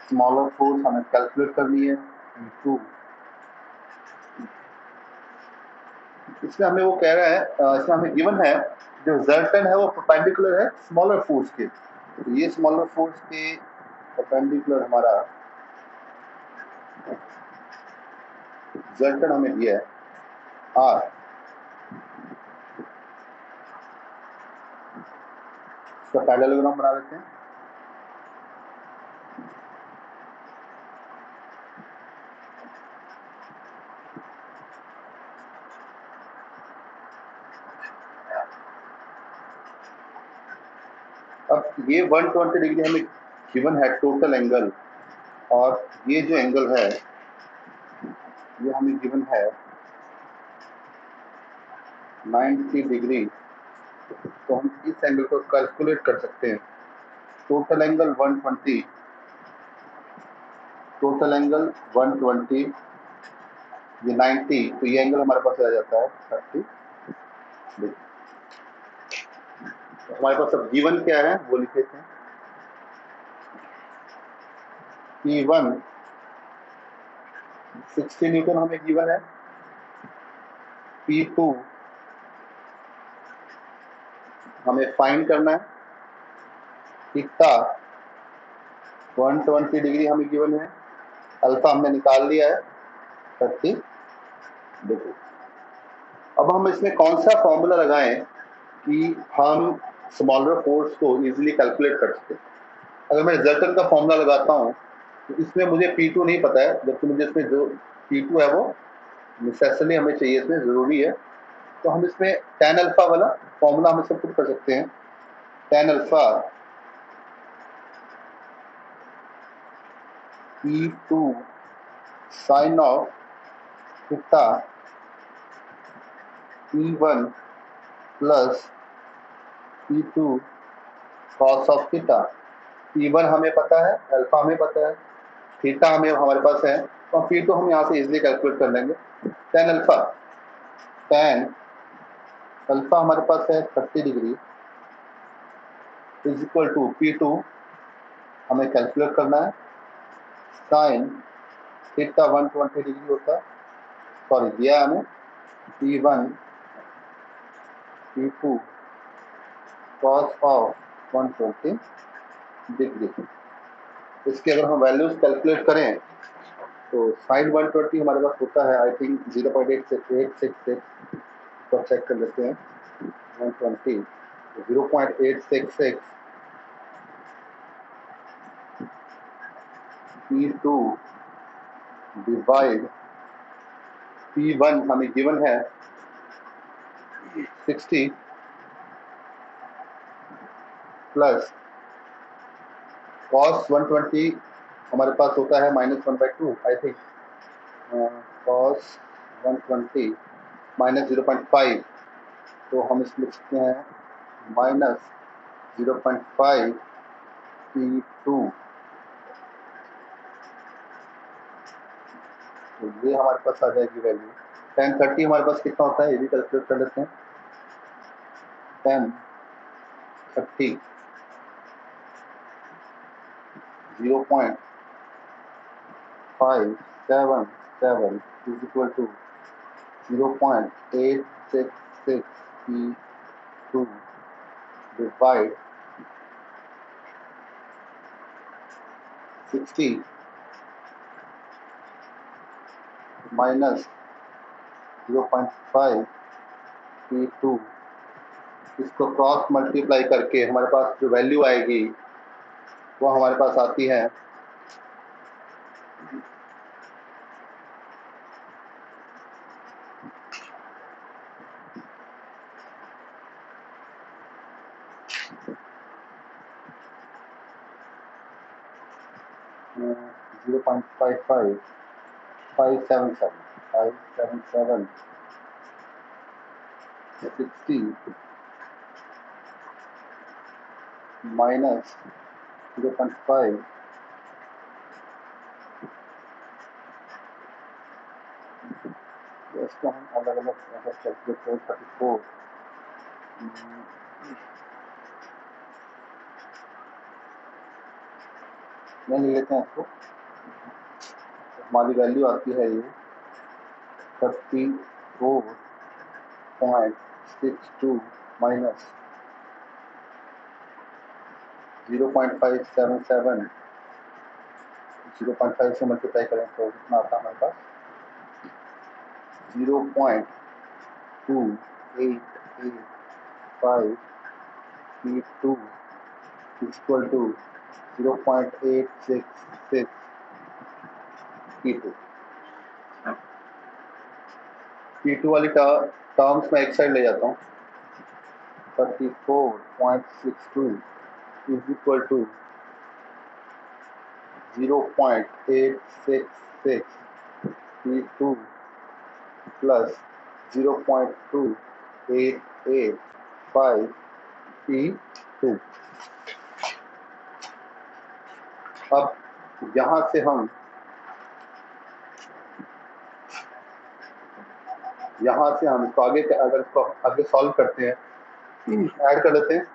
स्मॉलर फोर्स हमें कैलकुलेट करनी है टू। इसमें हमें वो कह रहा है, इसमें हमें गिवन है जो रिजल्टेंट है वो परपेंडिकुलर है स्मॉलर फोर्स के। तो ये स्मॉलर फोर्स के परपेंडिकुलर हमारा रिजल्टेंट हमें दिया है आर। इसका पैरेललोग्राम बना लेते हैं। अब ये 120 डिग्री हमें गिवन है टोटल एंगल, और ये जो एंगल है ये हमें गिवन है 90 डिग्री। तो हम इस एंगल को कैलकुलेट कर सकते हैं। टोटल एंगल 120, टोटल एंगल 120, ये 90, तो ये एंगल हमारे पास आ जाता है 30 डिग्री। हमारे पास अब गिवन क्या है वो लिख लेते हैं। P1 60 न्यूटन हमें गिवन है, P2 हमें फाइंड करना है, थीटा 120 डिग्री हमें गिवन है, अल्फा हमने निकाल लिया है 30 डिग्री। अब हम इसमें कौन सा फॉर्मूला लगाएं कि हम स्मॉलर फोर्स को इजीली कैलकुलेट कर सकें। अगर मैं रिजल्टेंट का फॉर्मूला लगाता हूं तो इसमें मुझे P2 नहीं पता है, जबकि मुझे इसमें जो P2 है वो नेसेसरली हमें चाहिए, इसमें ज़रूरी है। तो हम इसमें tan अल्फा वाला फॉर्मूला हम इसमें पुट कर सकते हैं। tan alpha P2 sine of theta P1 plus P2 cos of theta. P1 हमें पता है, अल्फा हमें पता है, थीटा हमें हमारे पास है, तो P2 हम यहाँ से इजीली कैलकुलेट कर लेंगे। tan अल्फा, tan अल्फा हमारे पास है 30 degree is equal to P2 हमें कैलकुलेट करना है, साइन थीटा 120 डिग्री होता है, सॉरी दिया हमें P1 P2 cos of 120 degree. इसके अगर हम वैल्यूज कैलकुलेट करें तो साइन 120 हमारे पास होता है आई थिंक 0.866, तो चेक कर लेते हैं 120 0.866 P2 डिवाइड P1 हमें गिवन है 60 प्लस cos 120 हमारे पास होता है -1/2 आई थिंक, cos 120 माइनस 0.5, तो हम इसमें लिख सकते हैं माइनस 0.5 P2। तो ये हमारे पास आ जाएगी वैल्यू। 1030 हमारे पास कितना होता है, ये भी कैलकुलेट कर लेते हैं। 1030 0.577 is equal to 0.866 P2 divide 60 minus 0.5 P2, इसको क्रॉस मल्टीप्लाई करके हमारे पास जो वैल्यू आएगी वो हमारे पास आती है 0.55 577 60 minus 0.5 इसको हम अलग अलग कैलकुलेट करें 34 नहीं ले लेते हैं इसको। हमारी वैल्यू आती है ये 34.62 माइनस 0.577, 0.5 से मल्टीप्लाई करें तो कितना आता है हमारे पास 0.2885 P2 equal to 0.866 P2। P2 वाली टर्म्स में एक साइड ले जाता हूँ। 34.62 is equal to 0.866 P2 plus 0.2885 P2। अब यहाँ से हम इसको आगे अगर इसको आगे सॉल्व करते हैं, ऐड कर लेते हैं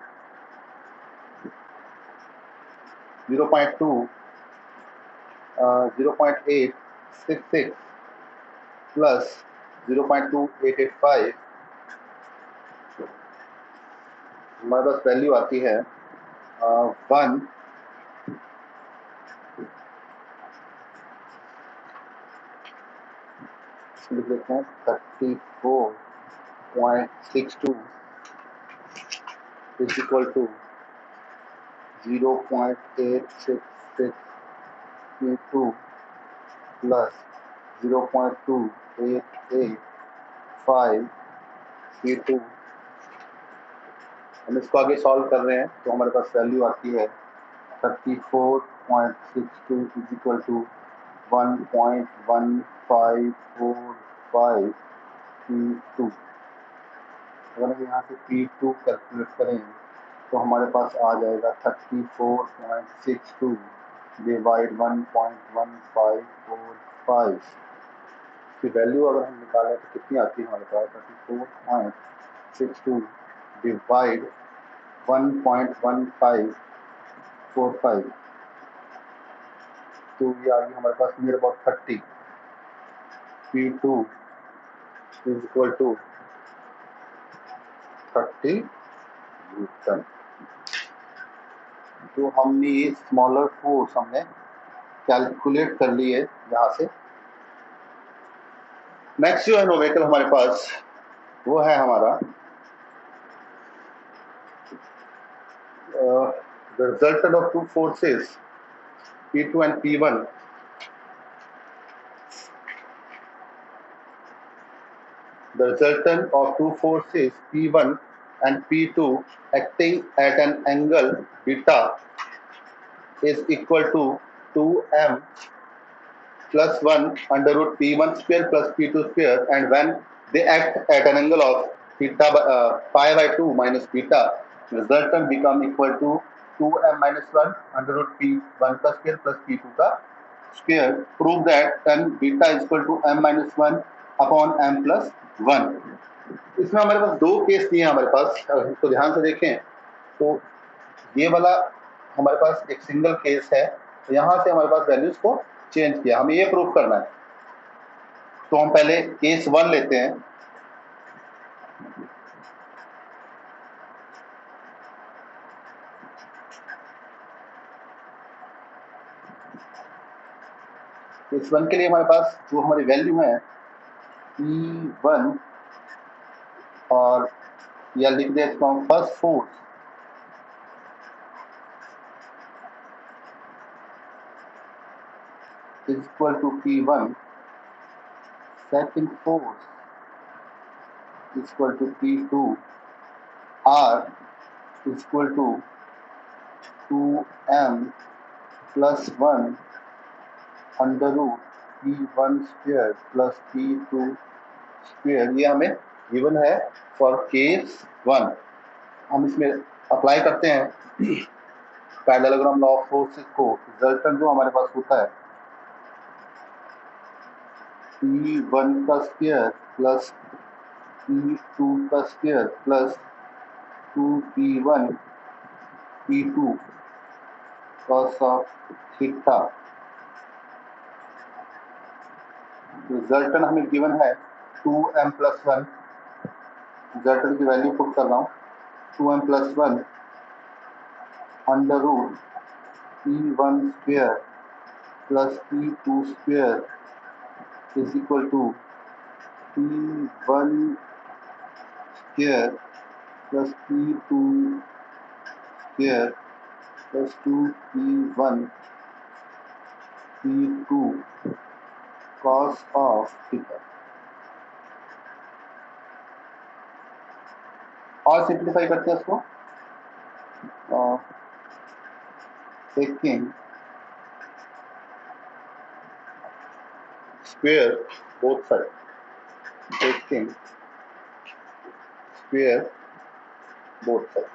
0.866 प्लस 0.2885, हमारे पास वैल्यू आती है 1 लिख लेते हैं 34.62 is equal to 0.866 P2 plus 0.2885 P2। हम इसको आगे सॉल्व कर रहे हैं तो हमारे पास वैल्यू आती है 34.62 इज इक्वल टू 1.1545 P2। अगर हम यहाँ से P2 कैलकुलेट करें तो हमारे पास आ जाएगा 34.62 डिवाइड 1.1545 की वैल्यू अगर हम निकालें तो कितनी आती है हमारे पास 34.62 डिवाइड 1.1545, तो ये आ गई हमारे पास near about 30। P2 is equal to 30 newton. तो हमने ये स्मॉलर फोर्स हमने कैलकुलेट कर लिए यहाँ से। नेक्स्ट जो है नोमेकल हमारे पास वो है हमारा the resultant of two forces P2 and P1 the resultant of two forces P1 and P2 acting at an angle beta is equal to 2m plus 1 under root p1 square plus p2 square, and when they act at an angle of theta pi by 2 minus beta, resultant become equal to 2m minus 1 under root p1 का square plus p2 का square. Prove that then beta is equal to m minus 1 upon m plus 1. इसमें हमारे पास दो केस दिए हैं हमारे पास, अगर इसको ध्यान से देखें तो ये वाला हमारे पास एक सिंगल केस है, तो यहां से हमारे पास वैल्यूज को चेंज किया, हमें ये प्रूव करना है. तो हम पहले केस 1 लेते हैं. केस 1 के लिए हमारे पास जो हमारी वैल्यू है P1, और या लिख देता हूँ first force is equal to P1, second force is equal to P2, R is equal to 2m plus 1 under root P1 square plus P2 square. ये हमें गिवन है फॉर केस 1. हम इसमें अप्लाई करते हैं पैरेललोग्राम लॉ ऑफ फोर्सेस को. रिजल्टेंट जो हमारे पास होता है P1 का स्क्वायर प्लस P2 का square plus 2P1 P2 cos of theta. Resultant हमें गिवन है 2m plus 1. रिजल्टेंट की वैल्यू पुट कर रहा हूँ 2m plus 1 under root P1 square plus P2 square is equal to P1 square plus P2 square plus 2P1 P2 cos of theta. और सिंप्लीफाई करते हैं इसको. Taking square both sides, taking square both sides.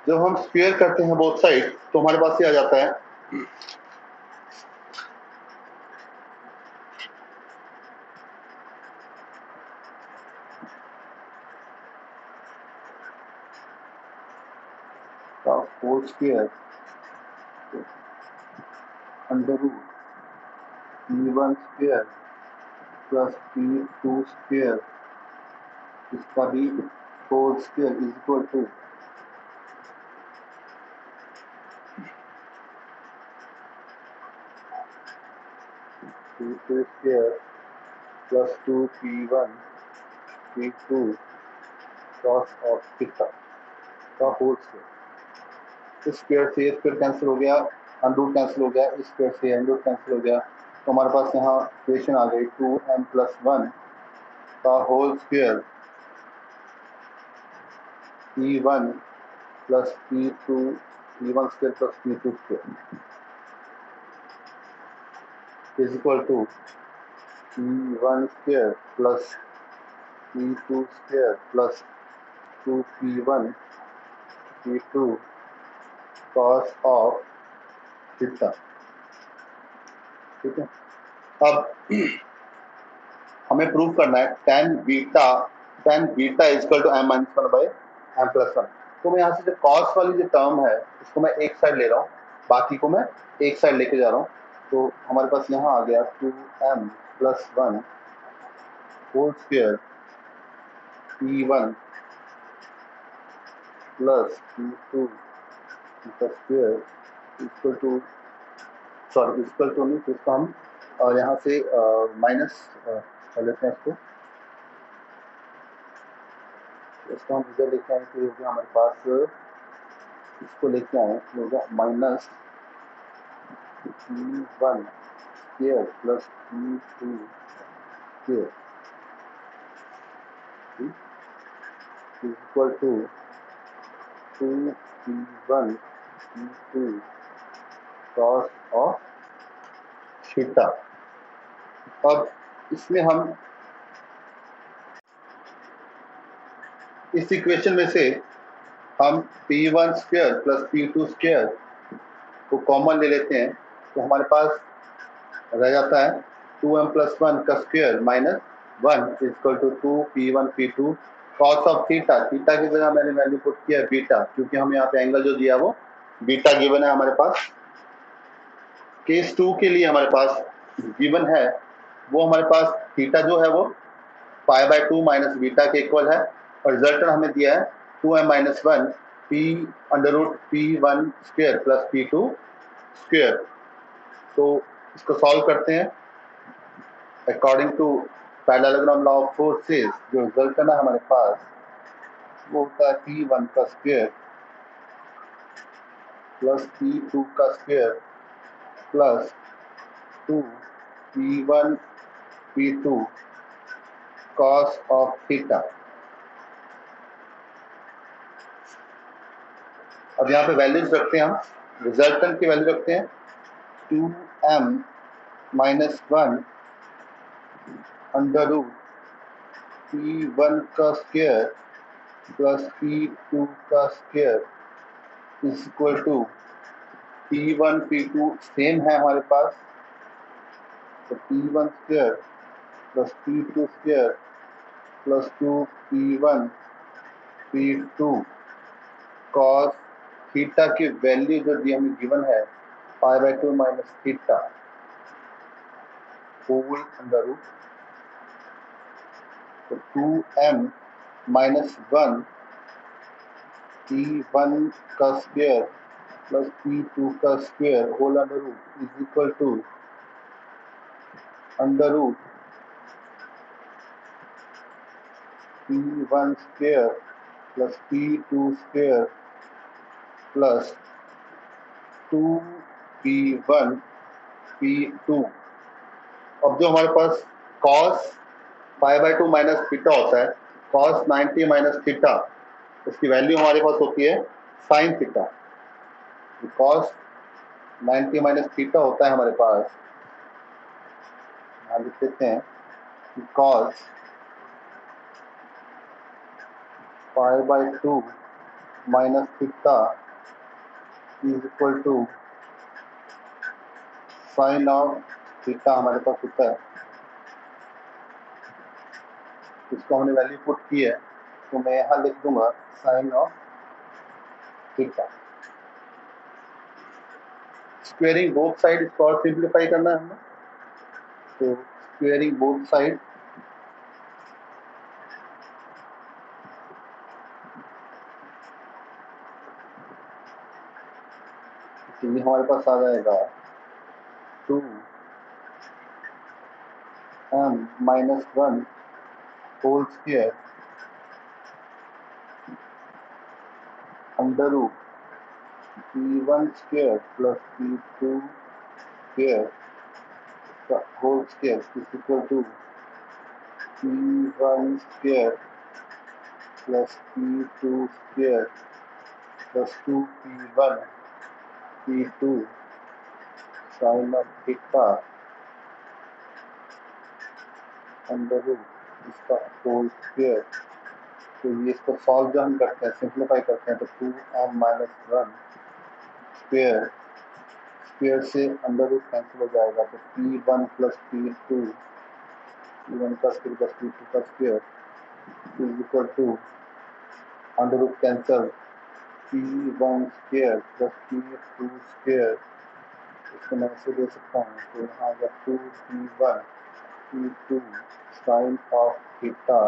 जब हम स्क्वायर करते हैं बोथ साइड तो हमारे पास ये आ जाता है four square under root P1 square plus P2 square, इसका भी four square is equal to P2 square plus 2P1 P2 cos of theta का होल स्क्वायर. इस स्क्वायर से स्क्वायर कैंसिल हो गया, अंडरूट कैंसिल हो गया, इस स्क्वायर से अंडरूट कैंसिल हो गया, तो हमारे पास यहाँ इक्वेशन आ गई 2m plus 1 का whole square P1 plus P2 P1 square plus P2 square is equal to P1 square plus P2 square plus 2P1 P2 cos of theta. ठीक है. अब हमें प्रूव करना है tan beta is equal to m minus 1 by m plus 1. तो मैं यहाँ से जो कॉस वाली जो टर्म है उसको मैं एक साइड ले रहा हूँ, बाकी को मैं एक साइड लेके जा रहा हूँ. तो हमारे पास यहाँ आ गया 2m plus 1 whole square P1 plus P2 का square equal to, sorry equal to नहीं, तो इसको हम यहाँ से माइनस कर लेते हैं. इसको हम इधर लेके आए तो होगा हमारे पास, इसको लेके आए तो होगा minus P1 square plus P2 square. is equal to 2p1 p2 cos of theta. अब इसमें हम इस इक्वेशन में से हम p1 square plus p2 square को कॉमन ले लेते हैं, तो हमारे पास रह जाता है 2m प्लस 1 का square minus 1 equal to 2p1 p2 cos of theta. Theta की जगह मैंने वैल्यू पुट किया है बीटा, क्योंकि हमें यहाँ पे एंगल जो दिया वो बीटा गिवन है हमारे पास। केस 2 के लिए हमारे पास गिवन है वो हमारे पास थीटा जो है वो पाई बाय 2 माइनस बीटा के इक्वल है, और रिजल्टेंट हमें दिया है 2m minus 1 p under root p1 square plus p2 square. तो इसको सॉल्व करते हैं according to parallelogram law of forces. जो रिजल्टेंट है हमारे पास वो होता है p1 का स्क्वायर प्लस p2 का square plus 2 p1 p2 cos of theta. अब यहाँ पे वैल्यूज रखते हैं, हम रिजल्टेंट की वैल्यू रखते हैं 2m minus 1 under root p1 का स्क्वायर प्लस p2 का square is equal to p1 p2 same है हमारे पास, तो p1 square plus p2 square plus 2p1 p2 cos theta की वैल्यू जो दी हमें गिवन है pi by 2 minus theta whole under root, तो 2m माइनस 1 p1 का स्क्वायर प्लस p2 का square whole under root is equal to under root p1 square plus p2 square plus 2p1 p2। अब जो हमारे पास cos pi by 2 minus theta होता है, cos 90 माइनस थीटा, उसकी वैल्यू हमारे पास होती है sine theta. cos 90 minus theta होता है हमारे पास, यहाँ लिख देते हैं कि cos pi by 2 minus theta is equal to sine of theta हमारे पास होता है। इसको हमने वैल्यू पुट की है, तो मैं यहाँ लिख दूंगा sine of theta. Squaring both side, इसको और सिंप्लीफाई करना है हमें, तो स्क्वेयरिंग बोथ साइड तो ये हमारे पास आ जाएगा 2m minus 1 whole square under root p1 square plus p2 square का whole square is equal to p1 square plus p2 square plus 2p1 p2 sine of theta under root इसका होल स्क्वायर। तो ये इसको सॉल्व जो हम करते हैं, सिंप्लीफाई करते हैं, तो 2m माइनस 1 स्क्वायर स्क्वायर से अंडर रूट कैंसिल हो जाएगा, तो p1 प्लस p2 p1 का स्क्वायर प्लस p2 का square is equal to under root cancel p1 square plus p2 square, इसको मैं ऐसे दे सकता हूँ, तो यहाँ आएगा 2p1 p2 sine of theta.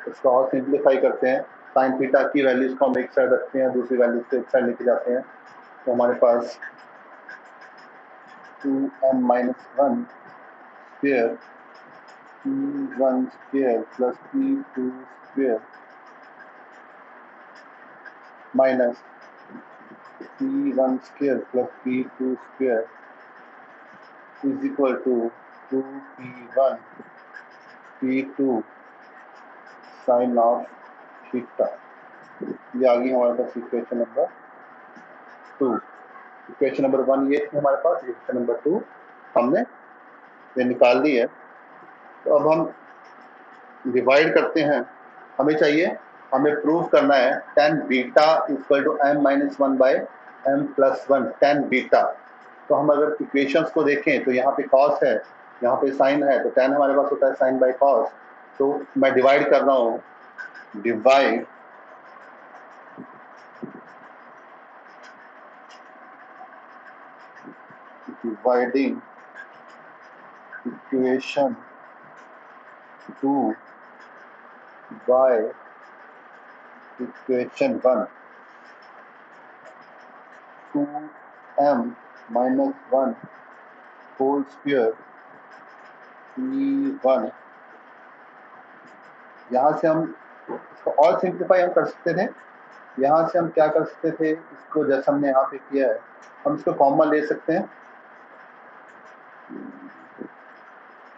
इसको और सिंप्लीफाई करते हैं, साइन थीटा की वैल्यूज को हम एक साइड रखते हैं, दूसरी वैल्यूज को एक साइड लेके जाते हैं, तो हमारे पास 2m minus 1 square p1 square plus p2 square minus p1 square plus p2 square is equal to 2p1 p2 sine of theta. ये आ गई हमारे पास इक्वेशन नंबर 2। इक्वेशन नंबर 1 ये थी हमारे पास, इक्वेशन नंबर 2 हमने ये निकाल दी है। तो अब हम डिवाइड करते हैं। हमें प्रूव करना है tan beta equal to m minus 1 by m plus 1 tan beta. तो हम अगर इक्वेशंस को देखें तो यहाँ पे कॉस है, यहाँ पे साइन है, तो tan हमारे पास होता है साइन बाई कॉस। तो मैं डिवाइड कर रहा हूँ, dividing equation 2 by equation 1, 2m minus 1 whole square e1। यहाँ से हम इसको और सिंप्लीफाई हम कर सकते थे। यहाँ से हम क्या कर सकते थे, इसको जैसे हमने यहाँ पे किया है, हम इसको कॉमन ले सकते हैं।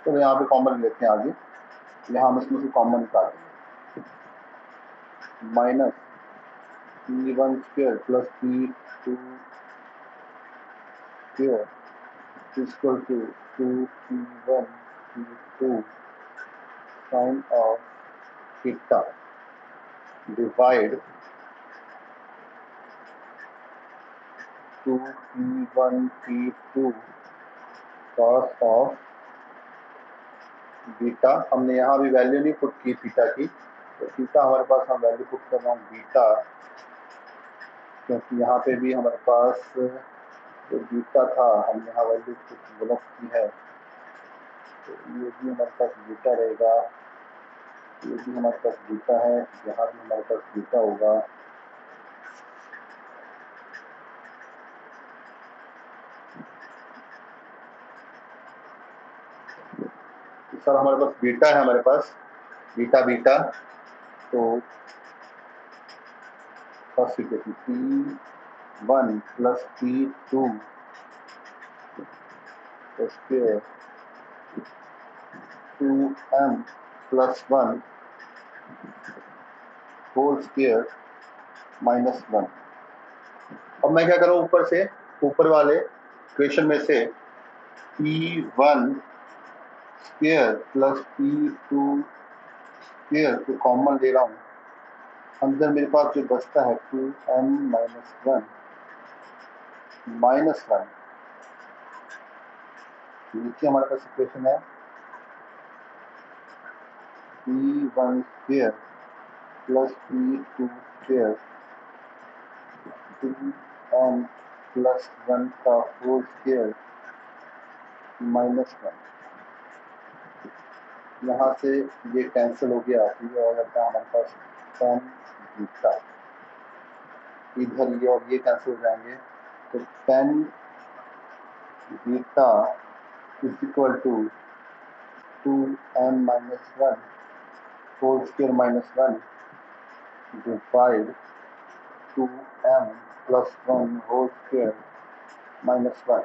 तो यहाँ पे कॉमन लेते हैं आगे, यहाँ हम इसमें से कॉमन निकालेंगे, minus e1 square plus e2 square equal to 2e1 e2 sine of theta divide 2e1 e2 cos of beta. हमने यहाँ भी वैल्यू नहीं पुट की थीटा की, तो थीटा हमारे पास हम वैल्यू पुट कर रहा हूँ बीटा, क्योंकि यहाँ पे भी हमारे पास जो बीटा था हमने यहाँ वैल्यू कुछ गलत की है, तो ये भी हमारे पास बीटा रहेगा, ये भी हमारे पास बीटा है, यहाँ भी हमारे पास बीटा होगा। तो सर हमारे पास बीटा है, हमारे पास बीटा बीटा, तो first equation P1 plus P2 square 2m plus 1 whole square minus 1। अब मैं क्या करूँ, ऊपर से ऊपर वाले इक्वेशन में से P1 square plus P2 square को कॉमन ले रहा हूँ। अंदर मेरे पास जो बचता है 2m माइनस 1 माइनस 1, नीचे हमारे पास इक्वेशन है P1 square plus P2 square 2m plus 1 का होल स्क्वायर माइनस 1। यहाँ से ये कैंसिल हो गया, ये हो जाता है हमारे पास tan बीटा, इधर ये और ये कैंसिल हो जाएंगे, तो tan beta is equal to 2m minus 1 whole square minus 1 divide 2m plus 1 whole square minus 1।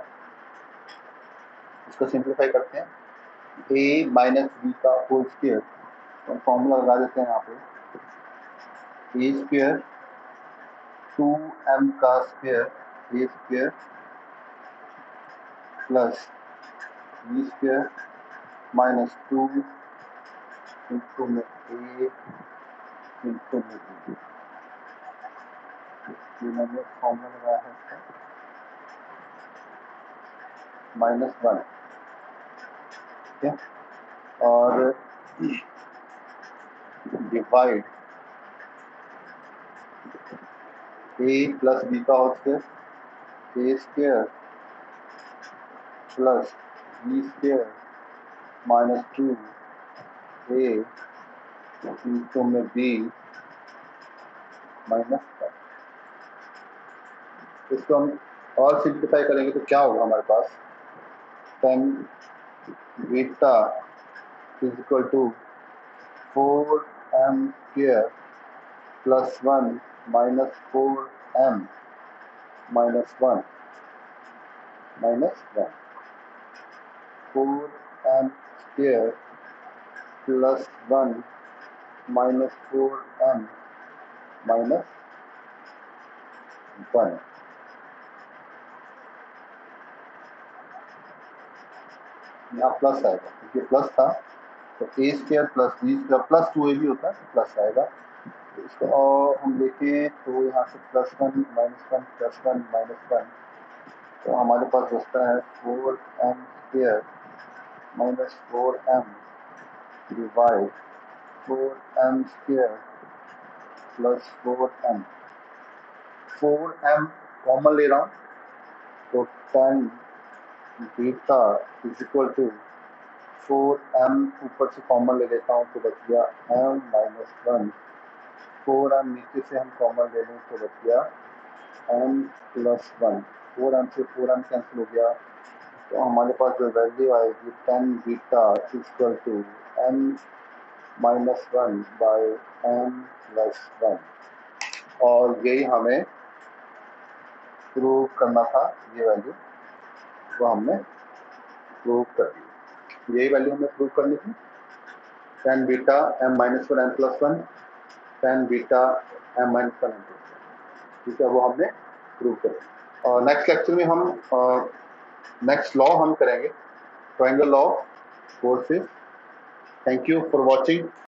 इसको सिंप्लीफाई करते हैं, a माइनस बी का होल स्क्वायर, तो फॉर्मूला लगा देते हैं यहाँ पे, a स्क्वायर 2m का square a square plus B square minus 2 into में a इंटू में b। ये मैंने फॉर्मूला लगाया है इसका, माइनस 1, ठीक है, और डिवाइड a प्लस बी का whole square a square plus B square minus 2 a into में b माइनस 1। इसको हम और सिंप्लीफाई करेंगे तो क्या होगा हमारे पास, tan beta is equal to 4m square plus 1 minus 4m minus 1 minus 1, 4m square plus 1 minus 4m minus 1। यहाँ प्लस आएगा क्योंकि प्लस था, तो A square plus B square plus 2a भी होता है तो प्लस आएगा। तो इसको और हम देखें तो यहाँ से +1 -1 +1 -1, तो हमारे पास बचता है 4m square minus 4m divide 4m square plus 4m। 4m common ले रहा हूँ तो 10 beta is equal to 4m ऊपर से कॉमन ले लेता हूँ तो बच गया m - 1। 4m नीचे से हम कॉमन ले लें तो बच गया m + 1। 4m से 4m कैंसिल हो गया, तो हमारे पास जो वैल्यू आएगी 10 beta is equal to m - 1 by m + 1। और यही हमें प्रूव करना था, ये वैल्यू वो हमने प्रूव कर दी। यही वैल्यू हमें प्रूव करनी थी, 10 beta m - 1 m + 1, 10 beta m - 1 m + 1। ठीक है, वो हमने प्रूव कर दी। और नेक्स्ट लेक्चर में हम नेक्स्ट लॉ हम करेंगे, triangle law forces. Thank you for watching.